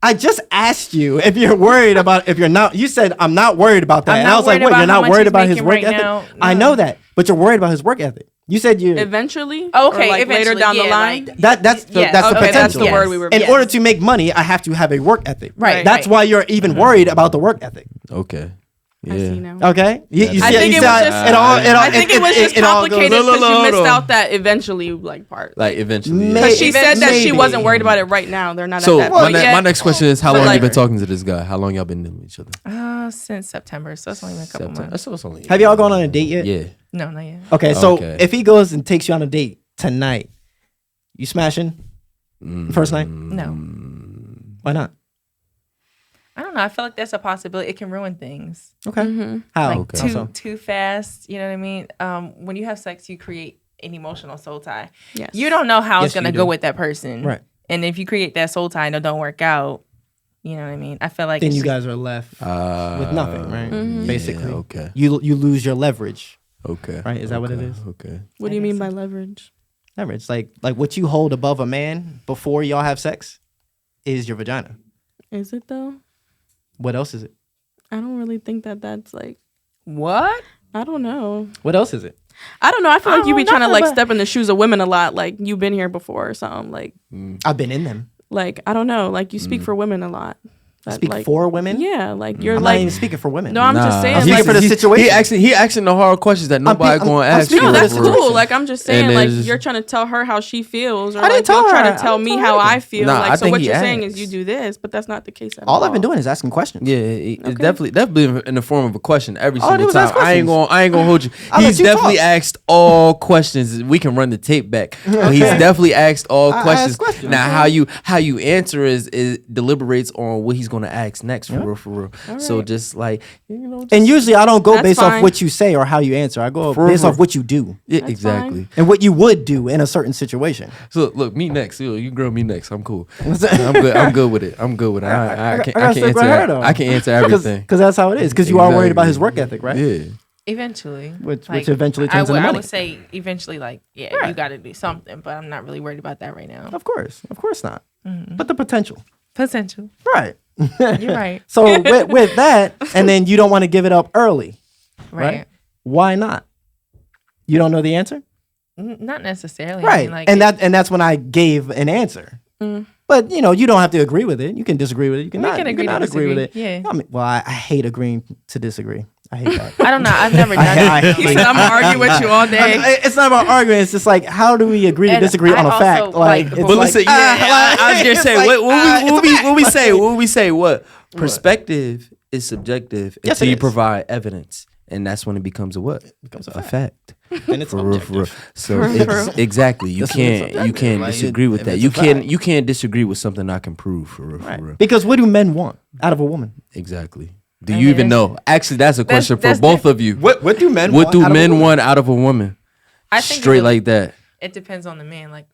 I just asked you if you're worried about if you're not. You said I'm not worried about that, I'm and not I was like, worried what? about You're how not much worried he's about his making work right ethic? now? I No. know that, but you're worried about his work ethic. You said you. Eventually. Okay, Or, like, later eventually, down the yeah, line. like- That's the Yeah, that's the okay, potential. that's the word we were. In Yes. order to make money, I have to have a work ethic. Right, That's right. why you're even worried about the work ethic. Okay. I Yeah. see now. Okay. You I see- think you it see was how just. it all- I think it was just it all goes- complicated No, no, because no, you missed hold on. out that eventually like part. Like eventually. May- yeah. Because she said that she Maybe. wasn't worried about it right now. They're not So at that my, point yet. my next question is, how But long you like- been talking to this guy? How long y'all been knowing each other? Since September, so it's only been a couple September. months. So it's only. Have y'all gone on a date yet? Yeah. No, not yet. Okay, so Okay. if he goes and takes you on a date tonight, you smashing? First night? No, Why not? I don't know. I feel like that's a possibility. It can ruin things. Okay. Mm-hmm. How? Like Okay. How too so? too fast. You know what I mean? When you have sex, you create an emotional soul tie. Yes. You don't know how Yes, it's gonna you go do. with that person, Right. And if you create that soul tie and it don't work out, you know what I mean? I feel like Then it's you just- guys are left with nothing, right? Mhm. Basically. Yeah, okay. You lose your leverage. Okay. Right, is that what it Okay, is? Okay. What do you mean by leverage? Leverage, like what you hold above a man before y'all have sex, is your vagina. Is it though? What else is it? I don't really think that that's like. what? I don't know. What else is it? I don't know. I feel like you be don't trying to know like about- step in the shoes of women a lot. Like you've been here before or something. I've been in them. Like I don't know. Like you speak for women a lot. That, Speak like, for women. Yeah, like you're I'm like. not even speaking for women. No, I'm just saying. I'm Like, speaking for the situation. He asking the hard questions that nobody I'm- gonna I'm ask. speaking you. no, for that's the cool. situation. Like I'm just saying, And like there's- you're trying to tell her how she feels, or I like didn't tell you're her. trying I to tell didn't me tell her how anything. I feel. Nah, I like so, think what he you're saying is asked. you do this, but that's not the case at All all. I've been doing is asking questions. Yeah, it's definitely in the form of a question every All I do single is ask time. I ain't gonna hold you. I'll let He's you definitely talk. asked all questions. We can run the tape back. But he's definitely asked all I questions. ask questions. Now how you answer is deliberates on what he's gonna ask next for real. So right. just like And usually I don't go That's based off fine. what you say or how you answer. I go For based real. off what you do yeah, That's exactly. and what you would do in a certain situation. So look, me next. You girl me next. I'm cool. I'm good with it. I'm good with it. I I can gotta stick with her, answer. though. I can answer everything. Because that's how it is. Because you are worried about his Exactly. work ethic, right? Yeah. Eventually, Which eventually I turns would, into I money. would say eventually, like yeah, you got to do something, but I'm not really worried about that right now. Of course not. But the potential, Potential, right? you're right, So with that, and then you don't want to give it up early, right? right? Why not? You don't know the answer? Not necessarily. I Right. mean, like, and that's when I gave an answer. But you don't have to agree with it. You can disagree with it. You can not agree to agree with disagree. it. Yeah. I mean, well, I hate agreeing to disagree. I hate that. I don't know. I've never done it. He said, I'm gonna argue with you all day. It's not about arguing. It's just like, how do we agree to And disagree on a I fact? also, Like, like, it's but like, listen, I was just saying, what we say? What we say? What perspective is subjective Yes, until it you is. provide evidence, and that's when it becomes a what? becomes A fact. and it's For real, for real. objective. So exactly, you That's when it's can't subjective. Like, disagree with if that. it's You a fact. can't disagree with something I can prove for real, for Right. real. Because what do men want out of a woman? Exactly. Do I you mean, even know? Actually, that's a question for that's both of you. What do men What do out of a men woman? want out of a woman? I think Straight like that. it depends on the man. Like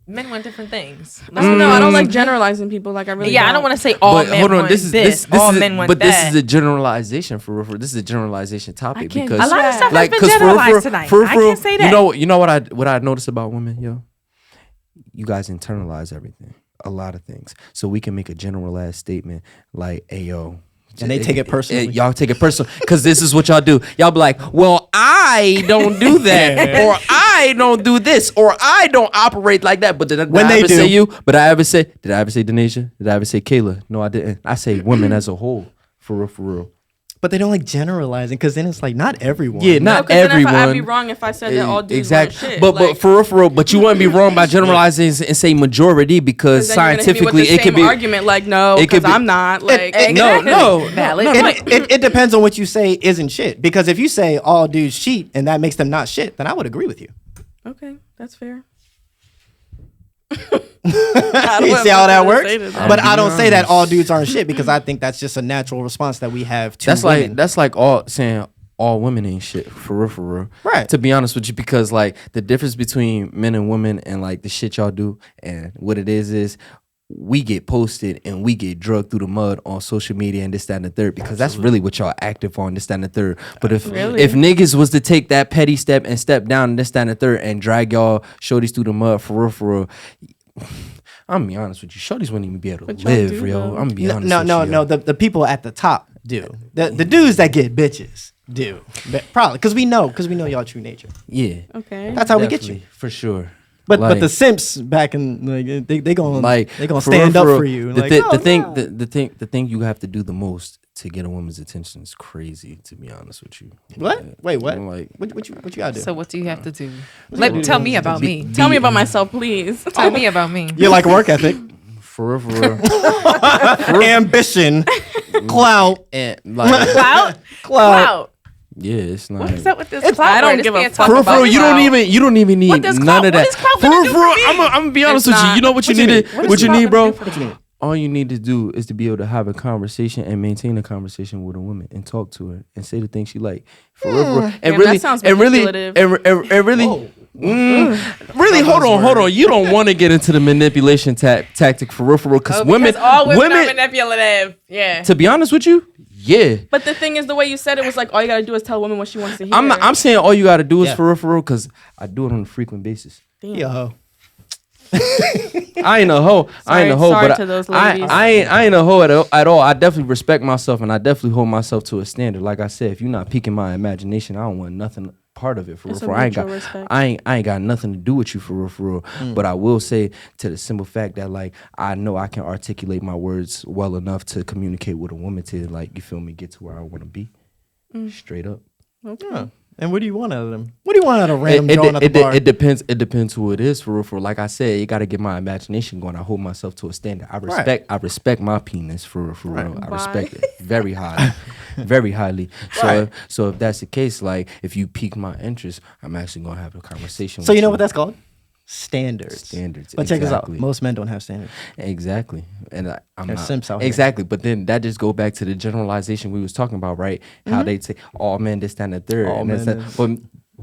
men want different things. I don't know. I don't like generalizing people. Like I really. I don't want to say all But men hold on, want this is this. this all is men want but that. this is a generalization for real. This is a generalization topic can't because do a lot of stuff like has been 'cause for real, generalized tonight. for real, I can't say that. You know what I notice about women, yo? You guys internalize everything, a lot of things. So we can make a generalized statement like, "Hey, yo." And they take it personally. Y'all take it personal because this is what y'all do. Y'all be like, well, I don't do that, or I don't do this, or I don't operate like that. But did When I they ever do. say you? But I ever say? Did I ever say Denasia? Did I ever say Kayla? No, I didn't. I say women as a whole, for real, for real. But they don't like generalizing because then it's like not everyone. Yeah, not Then everyone. I'd be wrong if I said that all dudes exactly. want shit. But like, for real, but you wouldn't be wrong by generalizing and say majority because then you're gonna hit me with scientifically the it could same be argument. Like no, it could because be- I'm not. Like no. Valid. It depends on what you say isn't shit. Because if you say all dudes cheat and that makes them not shit, then I would agree with you. Okay, that's fair. You see how that works? But I don't say that honest. all dudes aren't shit because I think that's just a natural response that we have to That's women. like all saying all women ain't shit for real, for real. Right. To be honest with you, because like the difference between men and women and like the shit y'all do and what it is we get posted and we get drugged through the mud on social media and this, that, and the third because that's really what y'all active on, this, that, and the third. But if niggas was to take that petty step and step down this, that, and the third and drag y'all shorties through the mud for real, I'm gonna be honest with you, shorties wouldn't even be able to But y'all live, do, yo. though. I'm gonna be honest no, with no, you. no. The people at the top do. The dudes that get bitches do. Probably because we know y'all true nature. Yeah. Okay. That's how we get you. Definitely, for sure. But Like- the simps back in like they gonna like they gonna for stand real, up real, for you. The, Like, thi- oh, the thing no. the thing you have to do the most to get a woman's attention is crazy. To be honest with you, What? Wait, what? Like What you gotta do? So what do you have to do? do? Tell me about me. Tell me about myself, please. Tell me about me. You're like work ethic, for real, ambition, clout, and like Clout? clout. Clout. yeah, it's not. What is up with this It's- clout? I don't word? This give a man fuck talking For about real, you clout. you don't even need What does none clout- of what that. is clout For gonna real, do for real, for me? I'm gonna be honest It's with you. not. You know what you What you need? mean? What What is you clout need, gonna bro? do for What you mean? All you need to do is to be able to have a conversation and maintain a conversation with a woman and talk to her and say the things she like. For real, for real. And Damn, really, that sounds and really, manipulative. and really, really, hold on. You don't want to get into the manipulation tactic for real, because Oh, women, because all women are manipulative. Yeah. to be honest with you, yeah. But the thing is, the way you said it was like all you gotta do is tell a woman what she wants to hear. I'm saying all you got to do is Yeah. for real, because I do it on a frequent basis. Damn. Yo, I ain't a hoe. I ain't a hoe, Sorry but to those I ladies. ain't a hoe at all. I definitely respect myself and I definitely hold myself to a standard. Like I said, if you're not piquing my imagination, I don't want nothing part of it for real. It's a For real. I ain't got mutual respect. I ain't got nothing to do with you for real. But I will say to the simple fact that like I know I can articulate my words well enough to communicate with a woman to like, you feel me, get to where I want to be. Straight up. yeah. And what do you want out of them? What do you want out of random drawing at the bar? It depends who it is for real. For like I said, you got to get my imagination going. I hold myself to a standard. I respect my penis for real. I Bye. respect it very highly, very highly. So if that's the case, like if you pique my interest, I'm actually gonna have a conversation. So with you know what that's called? Standards. Standards. But check this out. exactly. Most men don't have standards. Exactly, and I'm There's not simps out here. exactly. But then that just go back to the generalization we was talking about, right? How they say all men this, that, and the third. All and that's men that. is- But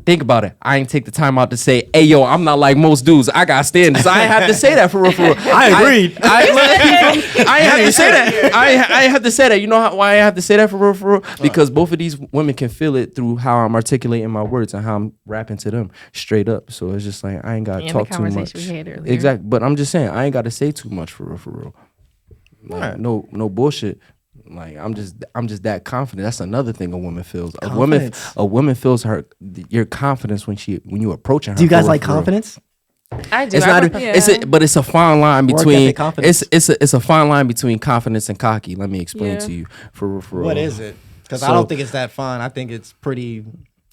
think about it. I ain't take the time out to say, "Hey, yo, I'm not like most dudes. I got standards." I ain't have to say that for real. I agreed. I ain't have to say that. I ain't have to say that. You know why I have to say that for real? Because both of these women can feel it through how I'm articulating my words and how I'm rapping to them straight up. So it's just like I ain't got to And talk the too much. conversation we had earlier. Exactly. But I'm just saying I ain't got to say too much for real. Like, Right. no bullshit. Like I'm just that confident. That's another thing a woman feels. Confidence. A woman feels your confidence when you approaching her. Do you guys for like real. confidence? I do. It's I not. prefer- But it's a fine line Work between. ethic, confidence. It's a fine line between confidence and cocky. Let me explain Yeah. to you. For real. What is it? Because I So- don't think it's that fun. I think it's pretty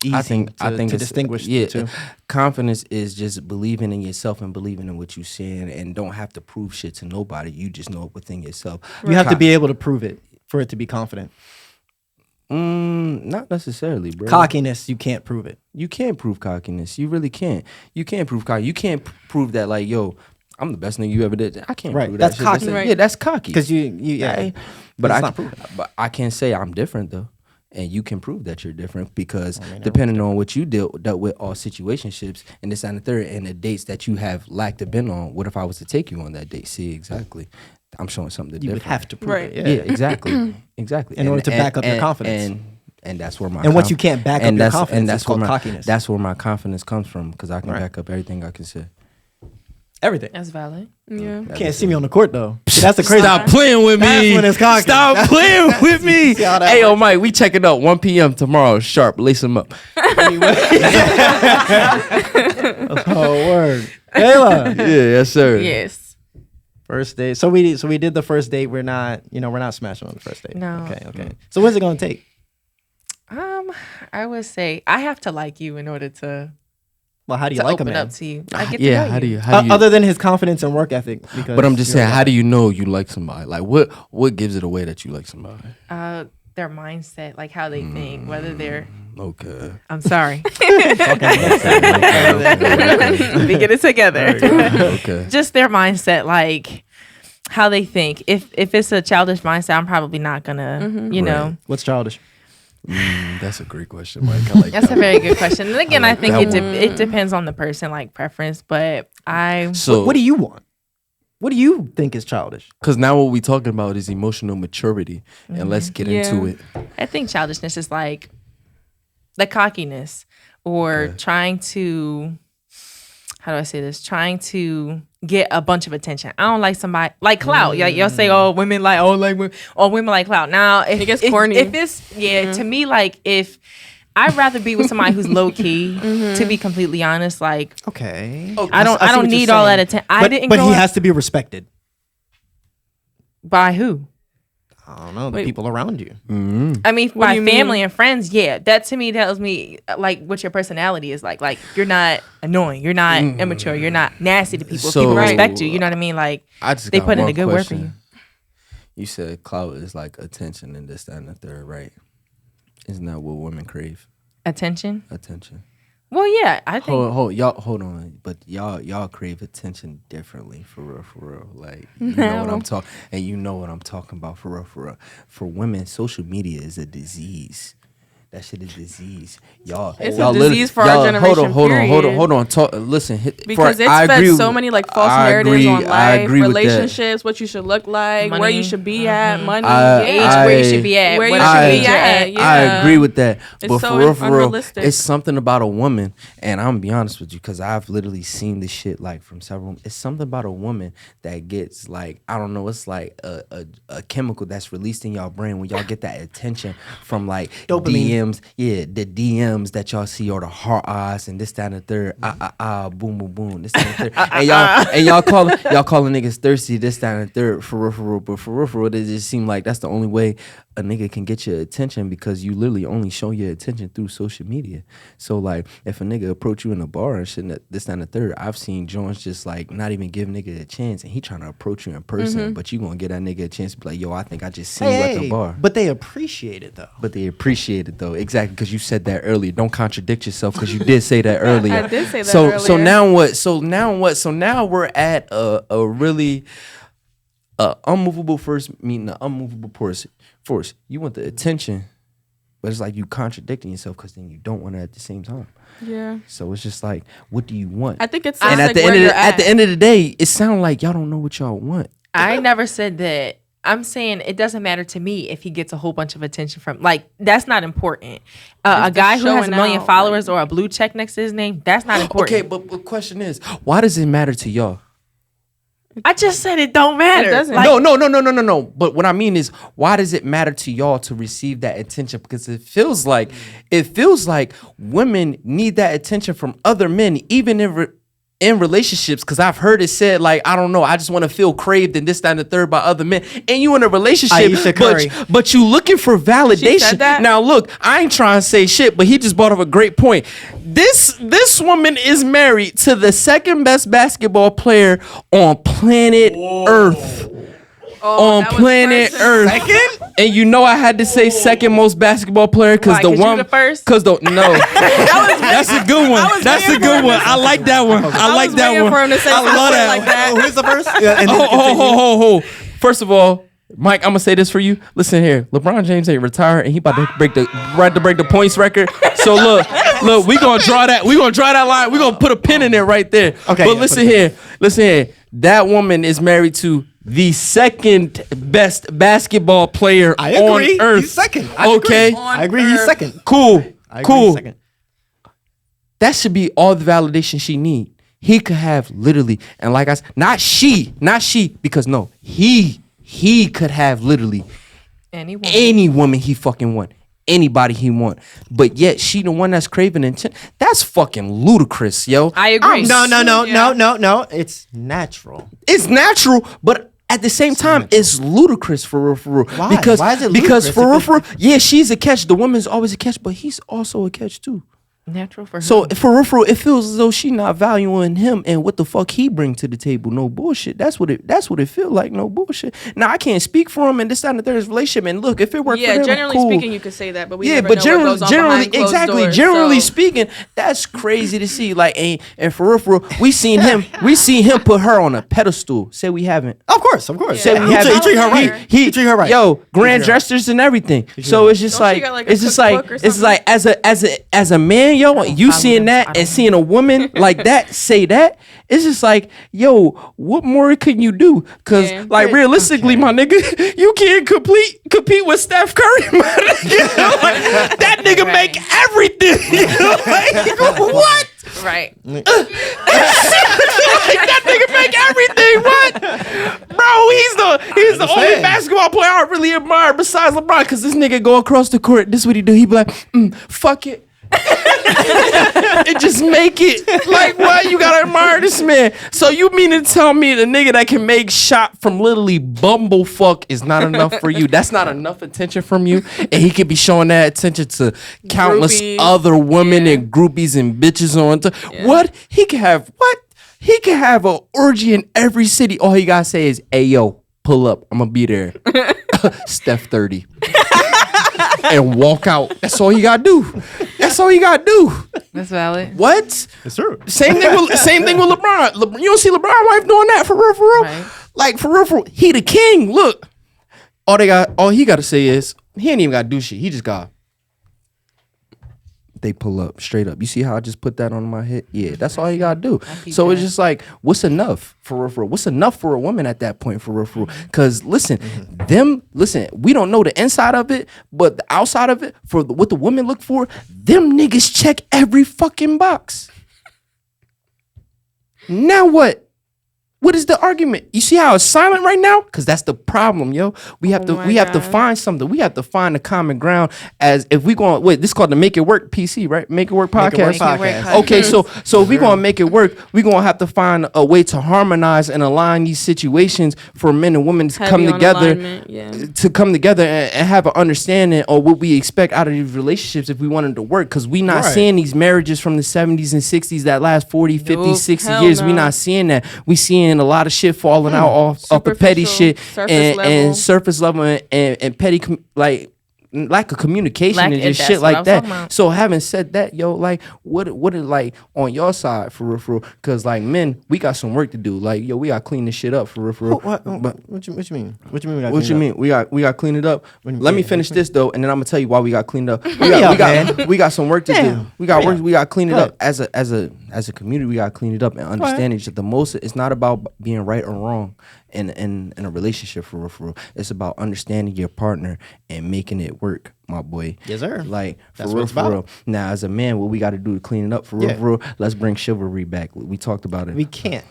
easy I think to it's- distinguish yeah, the two. confidence is just believing in yourself and believing in what you're saying, and don't have to prove shit to nobody. You just know it within yourself. You have to be able to prove it for it to be confident. Not necessarily, bro. Cockiness, you can't prove it. You can't prove cockiness. You really can't. You can't prove cocky. You can't prove that like, yo, I'm the best thing you ever did. I can't Right, prove that's that. cocky. Shit. Right. Yeah, that's cocky. Because yeah. Right? But It's I not proven. but I can say I'm different though. And you can prove that you're different because depending on what you dealt with all situationships and this and the third and the dates that you have lacked have been on, what if I was to take you on that date? See, exactly. I'm showing something You different. would have to prove Right. it. Yeah, exactly. Exactly. In order to back up your confidence. And that's where my And what you can't back up your confidence, that's it's called where cockiness. That's where my confidence comes from because I can Right. back up everything I can say. Everything. That's valid. Yeah. You can't see me on the court though. See, that's the crazy. Stop playing with That's me. when it's cocky. Stop playing with me. See how that Hey, yo, Mike, we checking up 1 p.m. tomorrow. Sharp. Lace them up. Oh word, Kayla. Yeah, yes, sir. Yes. First date. So we did the first date. We're not smashing on the first date. No. Okay. So what's it gonna take? I would say I have to like you in order to Well, how do you like a open man? up to you. I get Yeah, to know how do you. you? How do you? Other than his confidence and work ethic. Because But I'm just you're saying, a how guy. do you know you like somebody? Like, what gives it away that you like somebody? Their mindset, like how they think, whether they're. Okay. I'm sorry. Let me get it together. Okay. Just their mindset, like how they think. If it's a childish mindset, I'm probably not gonna, you know. What's childish? That's a great question, Mike. I like That's that a very good question. And again, I think that it depends on the person, like preference. But So, What do you want? What do you think is childish? because now what we talking about is emotional maturity, and let's get into it. I think childishness is like the cockiness or trying to, how do I say this? Trying to get a bunch of attention. I don't like somebody like clout. Like y'all say, oh, women like, women like clout. Now, if It gets corny. If it's to me, like if I'd rather be with somebody who's low key. To be completely honest, like Okay. I don't need all that attention. I didn't. But grow he up has to be respected. by who? I don't know, the Wait. people around you. I mean, What do by you family mean? and friends, yeah. That to me tells me like what your personality is like. Like you're not annoying, you're not immature, you're not nasty to people. So- People respect you. You know what I mean? Like I just they got put in one a good word for question. you. You said clout is like attention and this, that, and the third, right? Isn't that what women crave? Attention. Attention. Well, yeah, I think. Hold on. But y'all crave attention differently, for real. Like you know what I'm talking, and you know what I'm talking about, for real. For women, social media is a disease. That shit is disease. Y'all, It's a y'all disease for our y'all- generation, Hold period. on. Listen, Because it's I fed agree so with- many like false I narratives agree- on I life, agree with that. relationships, what you should look like, where Money. you should be at, money, Age where you should be at. Where you what should age be you're at. Yeah. I agree with that. It's But so for real, unrealistic. it's something about a woman, and I'm gonna be honest with you, because I've literally seen this shit like from several. It's something about a woman that gets like, I don't know, it's like a chemical that's released in y'all brain when y'all get that attention from like Dopamine. DMs. Yeah, the DMs that y'all see, or the heart eyes and this, that, and the third. Boom, boom, boom. This, that, and the third. And y'all calling niggas thirsty, this, that, and the third. For real. But for real, it just seem like that's the only way a nigga can get your attention, because you literally only show your attention through social media. So like, if a nigga approach you in a bar and shit, this, that, and the third, I've seen Jones just like not even give nigga a chance, and he trying to approach you in person, but you gonna get that nigga a chance to be like, yo, I think I just seen you at the bar. But they appreciate it though. But they appreciate it though, exactly, because you said that earlier. Don't contradict yourself, because you did say that earlier. I did say that So earlier. now what? So now we're at a really unmovable force meeting an unmovable force. You want the attention, but it's like you contradicting yourself, because then you don't want it at the same time. Yeah. So it's just like, what do you want? I think it's and like at the where end of you're at the end of the day, it sounds like y'all don't know what y'all want. I never said that. I'm saying it doesn't matter to me if he gets a whole bunch of attention from, like, that's not important. A It's guy the who has a showing million out, followers or a blue check next to his name, that's not important. Okay, but the question is, why does it matter to y'all? I just said it don't matter. It doesn't. Like, No. But what I mean is, why does it matter to y'all to receive that attention? Because it feels like women need that attention from other men, even in relationships. Because I've heard it said, like, I don't know, I just want to feel craved and this, that, and the third by other men. And you in a relationship, Aisha Curry. but you looking for validation. She said that? Now look, I ain't trying to say shit, but he just brought up a great point. This woman is married to the second best basketball player on planet Earth. On that was planet first. Earth. Second? And you know I had to say second most basketball player because Why, the 'cause you one the first? because the no. That's a good one. That's a good one. I like that one. I like that waiting one. for him to say I love something that. like that. Who's the first? Yeah, and then Ho. First of all, Mike, I'm gonna say this for you. Listen here, LeBron James ain't retired, and he about to break the points record. So look, we gonna draw that line. We gonna put a pin in it right there. Okay, but yeah, listen here. That woman is married to the second best basketball player I agree. on earth. He's second. Okay, I agree. He's second. cool. I agree. He's second. That should be all the validation she need. He could have literally, and like I said, not she, because no, he could have literally any woman he fucking want, anybody he want, but yet she the one that's craving intent. That's fucking ludicrous, yo. I agree. No. It's natural. It's natural, but at the same time, it's ludicrous for real. Why? Because Why is it because ludicrous? for real, yeah, she's a catch. The woman's always a catch, but he's also a catch too. Natural for her. So for real, it feels as though she not valuing him and what the fuck he bring to the table. No bullshit. That's what it feel like. No bullshit. Now I can't speak for him and this time that there's relationship. And look, if it worked for them, generally cool. speaking, you could say that, but we Yeah, never but know what goes on behind closed doors, generally so- speaking, that's crazy to see. Like, and for real, we seen him put her on a pedestal. Say we haven't. Of course. Say we He haven't. treat her right. He treat her right. Yo, grand gestures and everything. So it's just Don't she like, got, like, a it's just cookbook like or it's like as a man, yo, you follow seeing them. that and seeing a woman like that say that, it's just like, yo, what more can you do? Because Yeah. like realistically, my nigga, you can't compete with Steph Curry, my nigga. Like, that nigga make everything. Like, what? right. Like, that nigga make everything. What? Bro, he's the only basketball player I really admire besides LeBron. Cause this nigga go across the court. This what he do. He be like, fuck it. It just make it. Like, what? You gotta admire this man. So you mean to tell me the nigga that can make shot from literally bumblefuck is not enough for you? That's not enough attention from you? And he could be showing that attention to countless Groupies. other women and groupies and bitches on. What? He can have what? He can have an orgy in every city. All he gotta say is, hey, yo, pull up. I'm gonna be there. Steph 30. And walk out. That's all you gotta do. That's valid. What? It's true. Same thing with LeBron. You don't see LeBron wife doing that for real. Right. Like for real. He the king. Look, all he gotta say is he ain't even gotta do shit. He just got. They pull up straight up. You see how I just put that on my head? Yeah, that's all you gotta do. So it's just like, what's enough for real? What's enough for a woman at that point for real? Because listen, we don't know the inside of it, but the outside of it, for what the women look for, them niggas check every fucking box. Now what? What is the argument? You see how it's silent right now? Because that's the problem, yo. We have to find something. We have to find a common ground. As if we going this is called the Make It Work PC, right? Make It Work podcast. Okay, so if we gonna make it work, we gonna have to find a way to harmonize and align these situations for men and women to come together, and have an understanding of what we expect out of these relationships if we wanted to work. Because we not seeing these marriages from the 70s and 60s that last 40, 50, 60 hell years. no. We not seeing that. We seeing a lot of shit falling out off the petty shit and surface level and petty lack of communication and just shit like that. So having said that, yo, like what is like on your side for real? Because like men, we got some work to do. Like, yo, we got to clean this shit up for real. What you mean? What you mean? What you mean? We got to clean it up. Let me finish this though, and then I'm gonna tell you why we got cleaned up. We got some work to do. We got work. We got to clean it up as a community. We got to clean it up and understand each other. The most, it's not about being right or wrong in a relationship for real. It's about understanding your partner and making it work work, my boy. Yes, sir. Like, That's for what real, it's for about. real. Now, as a man, what we got to do to clean it up, for real, Yeah. for real, let's bring chivalry back. We talked about it. We can't.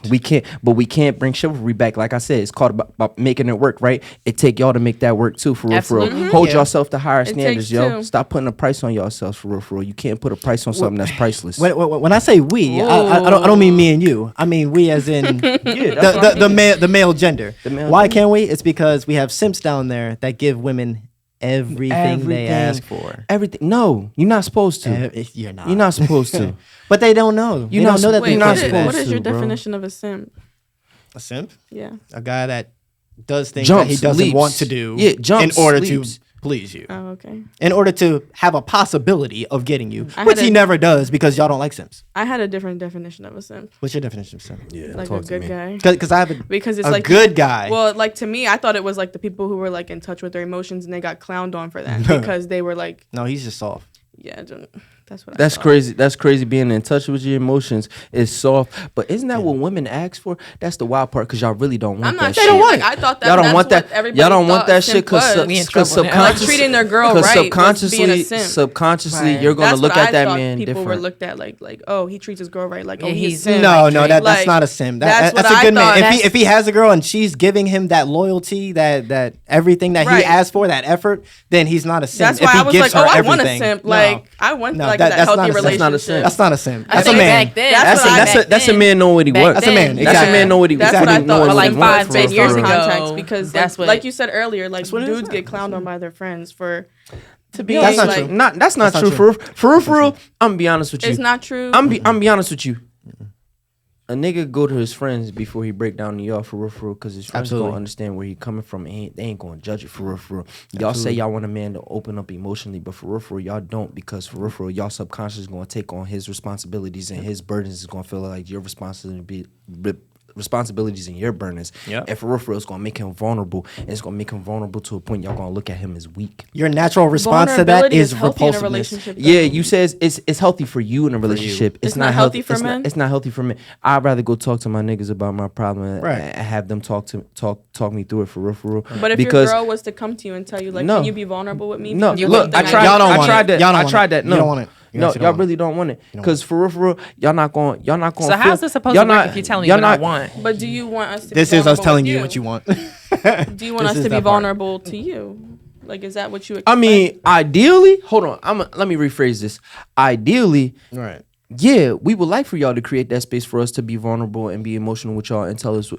But we can't bring chivalry back. Like I said, it's called about making it work, right? It take y'all to make that work too, for real, for real. Absolutely. Hold Yeah. yourself to higher standards, takes yo. two. Stop putting a price on yourselves, for real, for real. You can't put a price on something that's priceless. When I say we, I don't mean me and you. I mean we as in the male gender. male Why gender. can't we? It's because we have simps down there that give women everything they ask for. Everything. No, you're not supposed to. You're not. You're not supposed to. But they don't know. You're They not don't know that Wait, You're they not can't do supposed what that. is your to, bro. definition of a simp? A simp? Yeah. A guy that does things Jumps, that he doesn't leaps. want to do Yeah, jumps, in order leaps. to please you. Oh, okay. In order to have a possibility of getting you, I which had he a- never does because y'all don't like simps. I had a different definition of a simp. What's your definition of simp? Yeah, Like talk a to good me. guy. Because I have Because it's a like good guy. Well, like to me, I thought it was like the people who were like in touch with their emotions and they got clowned on for that because they were like, No, he's just soft. yeah, that's what. That's I thought. crazy. That's crazy. Being in touch with your emotions is soft, but isn't that what women ask for? That's the wild part because y'all really don't want I'm not that saying shit. like I thought that Y'all don't that's want that. what everybody Y'all don't want thought that simp shit because We in trouble now. subconsciously, Like, treating their girl 'cause right was being a simp. subconsciously, Right. you're gonna That's look what at I that thought man people different. were looked at like oh he treats his girl right like oh Yeah, he's he's- simp. No, no, that's Like, not a simp. that's That's what a good I man. thought. If he has a girl and she's giving him that loyalty, that everything that he Right. asked for, that effort, then he's not a simp. That's If why he I was gives like, oh, her I want a everything. simp. No. Like I want No, like that- that that's healthy not a simp. relationship. That's not a simp. That's not a simp. I That's a think man. back then. That's what I meant. That's a man knowing what he Back wants. That's a man. then. That's a Exactly. man know what he That's wants. what I Know thought. what like he 5, wants. 10 years For ago, context, because that's like, what- like you said earlier, like what it dudes is. get clowned on by their friends for To be being That's not like, true. That's not That's true. not For real, for real. I'm gonna be honest with you. It's not true. I'm be honest with you. A nigga go to his friends before he break down the yard for real, because his friends Absolutely. gonna understand where he coming from. And they ain't gonna judge it for real. Y'all say y'all want a man to open up emotionally, but for real, y'all don't, because for real, y'all subconscious is gonna take on his responsibilities and his burdens is gonna feel like your responsibilities and your burdens. Yeah. And for real, it's gonna make him vulnerable, and it's gonna make him vulnerable to a point y'all gonna look at him as weak. Your natural response to that Vulnerability is healthy in a repulsiveness. relationship. Yeah, though. you says it's healthy for you in a relationship. It's not healthy for men? It's not healthy for men. I'd rather go talk to my niggas about my problem and, Right. and have them talk me through it for real. But if because your girl was to come to you and tell you like, No. can you be vulnerable with me? no, Because of look, something I tried. Y'all don't I want tried it. that. Y'all don't I want tried it. that. You No, don't want it. You no, actually y'all don't really don't want it. don't Because for real, y'all not going. So how's this supposed to work if you're telling me what I want? But do you want us to? This be is us vulnerable telling with you what you want. Do you want This us is to be that part. vulnerable to you? Like, is that what you expect? I mean, ideally, hold on. Let me rephrase this. Ideally, Right. yeah, we would like for y'all to create that space for us to be vulnerable and be emotional with y'all and tell us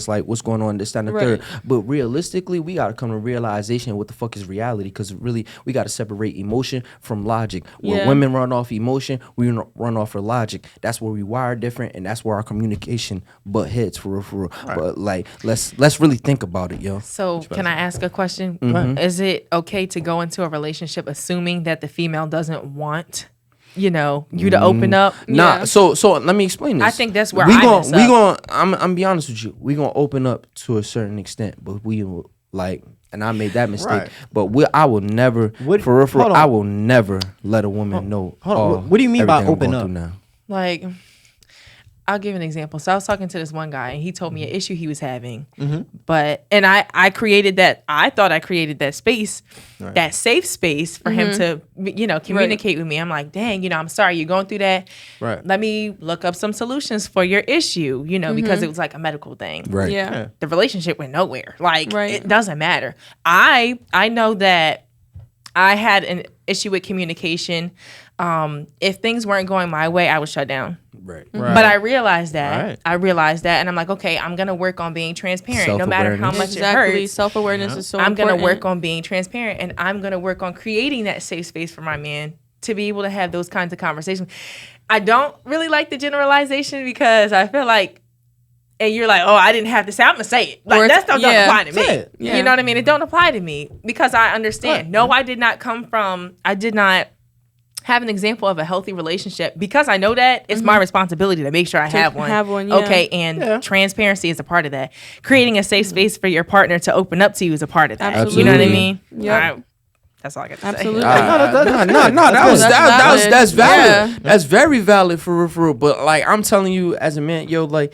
like what's going on this, that, and the Right. third. But realistically, we gotta come to realization of what the fuck is reality, because really we gotta separate emotion from logic. Where Yeah. women run off emotion, we run off of logic. That's where we wire different, and that's where our communication butt heads for real. But like, let's really think about it, yo. So can I ask a question? Mm-hmm. Is it okay to go into a relationship assuming that the female doesn't want, you to open up? Nah, Yeah. so let me explain this. I think that's where we I gon' mess we up. gon' I'm be honest with you. We gonna open up to a certain extent, but we like, and I made that mistake. Right. But I will never, What- for real, hold on. I will never let a woman know. hold on. all- What do you mean by everything I'm open going up? through now. Like, I'll give an example. So I was talking to this one guy, and he told me an issue he was having. And I created that. I thought I created that space, that safe space for him to, communicate with me. I'm like, dang, I'm sorry you're going through that. Right. Let me look up some solutions for your issue, because it was like a medical thing. Right. Yeah. The relationship went nowhere. Like, Right. it doesn't matter. I know that I had an issue with communication. If things weren't going my way, I would shut down. Right. But I realized that. Right. And I'm like, okay, I'm gonna work on being transparent, no matter how much Exactly. it hurts. Self awareness is so I'm important. gonna work on being transparent, and I'm gonna work on creating that safe space for my man to be able to have those kinds of conversations. I don't really like the generalization because I feel like, and you're like, oh, I didn't have to say. I'm gonna say it. Like, Or that stuff don't yeah. apply to me. Say it. Yeah. You know what I mean? It don't apply to me because I understand. Right. No, I did not have an example of a healthy relationship because I know that it's my responsibility to make sure I have one. have one, yeah. Okay, and transparency is a part of that. Creating a safe space for your partner to open up to you is a part of that. Absolutely. You know what I mean? Yep. All right. That's all I got to say. Absolutely. No, that's valid. Yeah. That's very valid for real. But like, I'm telling you, as a man, yo, like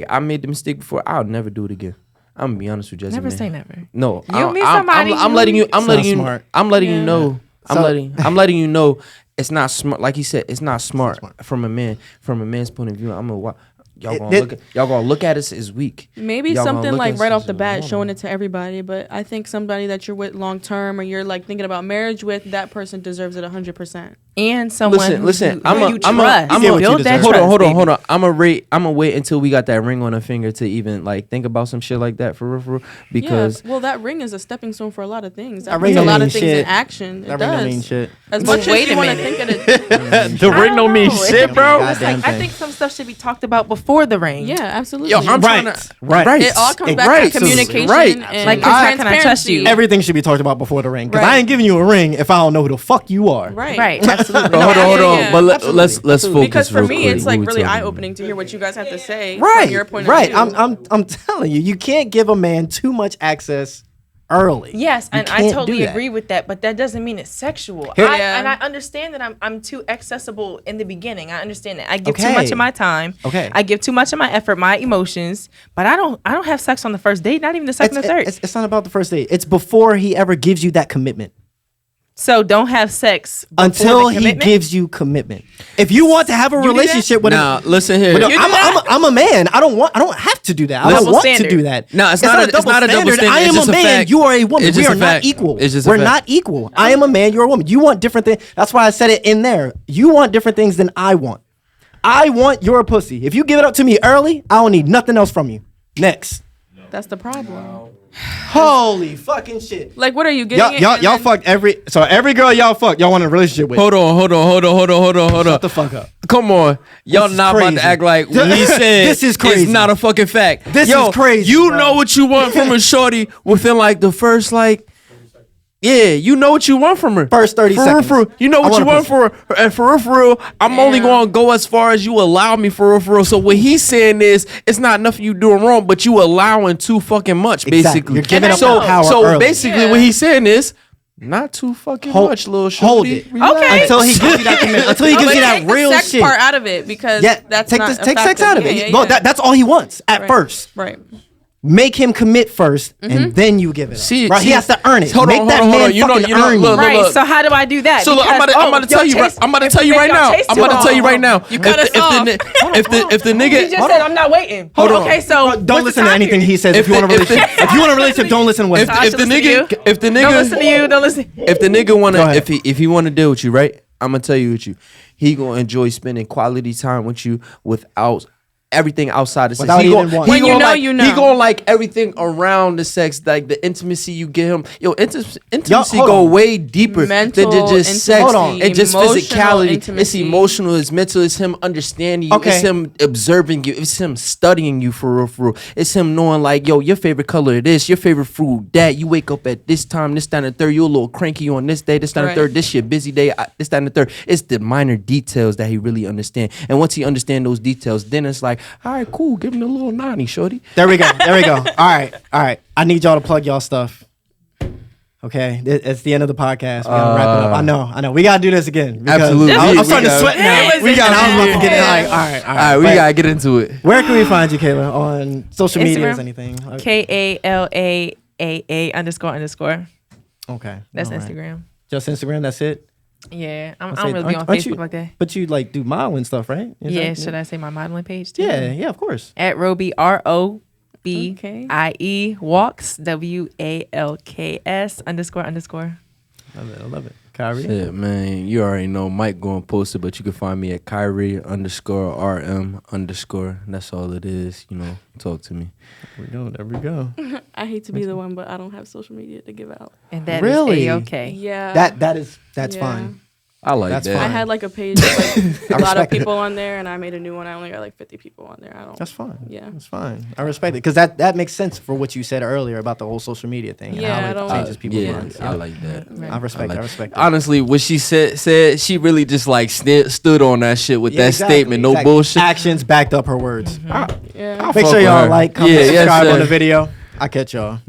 I made the mistake before. I'll never do it again. I'm gonna be honest with you. Never say never. No, You'll meet somebody I'm who- letting you. I'm It's letting not you. smart. I'm letting you Yeah. know. So- I'm letting you know. It's not smart. Like he said, it's not smart, from a man. From a man's point of view, I'm gonna. Y'all gonna look at us as weak. Maybe Y'all gonna something look like at right us off the as bat, woman. showing it to everybody. But I think somebody that you're with long term, or you're like thinking about marriage with, that person deserves it 100%. And someone Listen. who you trust. You get what you Build that deserve. trust, Hold baby. on. I'm gonna wait until we got that ring on the finger to even like think about some shit like that for real. Because Yeah, well, that ring is a stepping stone for a lot of things. That That puts ring a don't lot mean of things shit. in action. It That ring does. don't mean shit. As But much wait as a you want to minute. think of it. The I ring don't mean know. It shit, bro. It's like, I think some stuff should be talked about before the ring. Yeah, absolutely. Yo, I'm Right, trying to right. It all comes back Right. to communication Right. and Like, how can I trust you? Everything should be talked about before the ring. Because I Right. ain't giving you a ring if I don't know who the fuck you are. Right. Right. Absolutely. Hold on. Yeah, But absolutely. let's focus. Because for real me, quick. it's What like we really talking eye about? opening to hear what you guys have to say Right. from your point of Right. view. I'm telling you, you can't give a man too much access early. Yes, You and I can't totally do that. agree with that, but that doesn't mean it's sexual. Here- Yeah. And I understand that I'm too accessible in the beginning. I understand that. I give too Okay. much of my time. Okay. I give too much of my effort, my emotions, but I don't have sex on the first date, not even the second or third. It's not about the first date. It's before he ever gives you that commitment. So don't have sex before Until the he commitment? gives you commitment. If you want to have a do that? relationship with Now, him, listen here. but no, You do I'm a man. I don't have to do that. I don't Double want standard. to do that. No, it's not a double standard. I It's am just a a man. fact. You are a woman. It's We just are a not fact. equal. It's just a We're fact. not equal. I am a man. You're a woman. You want different things. That's why I said it in there. You want different things than I want. I want your pussy. If you give it up to me early, I don't need nothing else from you. Next. That's the problem. Holy fucking shit. Like, what are you getting? Y'all fucked every girl y'all fucked, y'all want a relationship with. Hold on. Shut the fuck up. Come on. Y'all This is not about crazy. to act like when he said This is crazy. it's not a fucking fact. This is crazy, You bro. know what you want from a shorty within like the first yeah, you know what you want from her. First 30 For real, seconds. for real. You know I what you want want a for her. And for real, I'm only Yeah. going to go as far as you allow me for real. So what he's saying is, it's not nothing you doing wrong, but you allowing too fucking much, Exactly. basically. You're giving up so, that power So early. basically Yeah. what he's saying is, not too fucking much, little shorty. Hold it. Relax. Okay. Until he gives you that commitment. Until he But gives you that take the real sex shit. part out of it because Yeah, that's take not this, a take sex factor. out of it. Yeah, No, yeah. that's all he wants at Right. first. Right. Make him commit first, and then you give it up. See- Right? He see- has to earn it. Hold on, Make hold that on, hold man on. You know- fucking you know- earn look, you. look, Right. So how do I do that? So look, I'm Because, about to tell you right. I'm about to tell you right now. I'm about to tell you right now. You cut us off. If the He nigga, just said I'm not waiting. Hold on. Okay, so Don't what's listen the to time anything period? he says. If If you want a the- if the- relationship, if you want a relationship, don't listen with if him. I the should listen to you. nigga, if the Don't listen to nigga, you. Don't listen. if the nigga Go wanna, ahead. if he wanna deal with you, right? I'm gonna tell you with you. He gonna enjoy spending quality time with you without everything outside of sex. Without He even gonna, wanting. he When you gonna know, like, you know. He gonna like everything around the sex, like the intimacy you get him. Yo, intimacy hold go on. way deeper Mental than just sex. Hold on. And just emotional physicality. It's intimacy. emotional. It's mental. It's him understanding you. Okay. It's him observing you. It's him studying you for real, for real. It's him knowing like, yo, your favorite color this, your favorite food that. You wake up at this time, this, that, and the third. You're a little cranky on this day, this, that, and the Right. third. This your busy day, this, that, and the third. It's the minor details that he really understand. And once he understand those details, then it's like, all right, cool. Give him a little nanny, shorty. There we go. All right. I need y'all to plug y'all stuff. Okay, it's the end of the podcast. We gotta wrap it up. I know. We gotta do this again. because Absolutely. I'm We starting to gotta- sweat now. It was I was about to get intense. like, all right. All right, we But gotta get into it. Where can we find you, Kayla? On social medias, Instagram. anything? KALAAA__. Okay, That's all right. Instagram. Just Instagram. That's it. Yeah, I I'll don't say- really be on aren't you- Facebook like that. But you like do modeling stuff, right? Is Yeah, that- should I say my modeling page too? Yeah, of course. At Roby ROBIE walks WALKS __. I love it. Kyrie. Shit, man, you already know Mike going to post it, but you can find me at Kyrie_RM_. That's all it is. You know, talk to me. There we go. I hate to be the one, but I don't have social media to give out. And that Really? is A-okay. Yeah. That's Yeah. fine. I like That's that. I fine. had like a page with like a lot of respect it. people on there, and I made a new one. I only got like 50 people on there. I don't. That's fine. Yeah. That's fine. I respect it because that makes sense for what you said earlier about the whole social media thing and Yeah, I how don't- it changes people's yeah, minds. I like that. Right. I respect it. Honestly, what she said, she really just like stood on that shit with Yeah, that exactly, statement. No exactly. bullshit. Actions backed up her words. Yeah. Make fuck sure y'all with her. like, comment, Yeah, yes, subscribe on sir. the video. I'll catch y'all.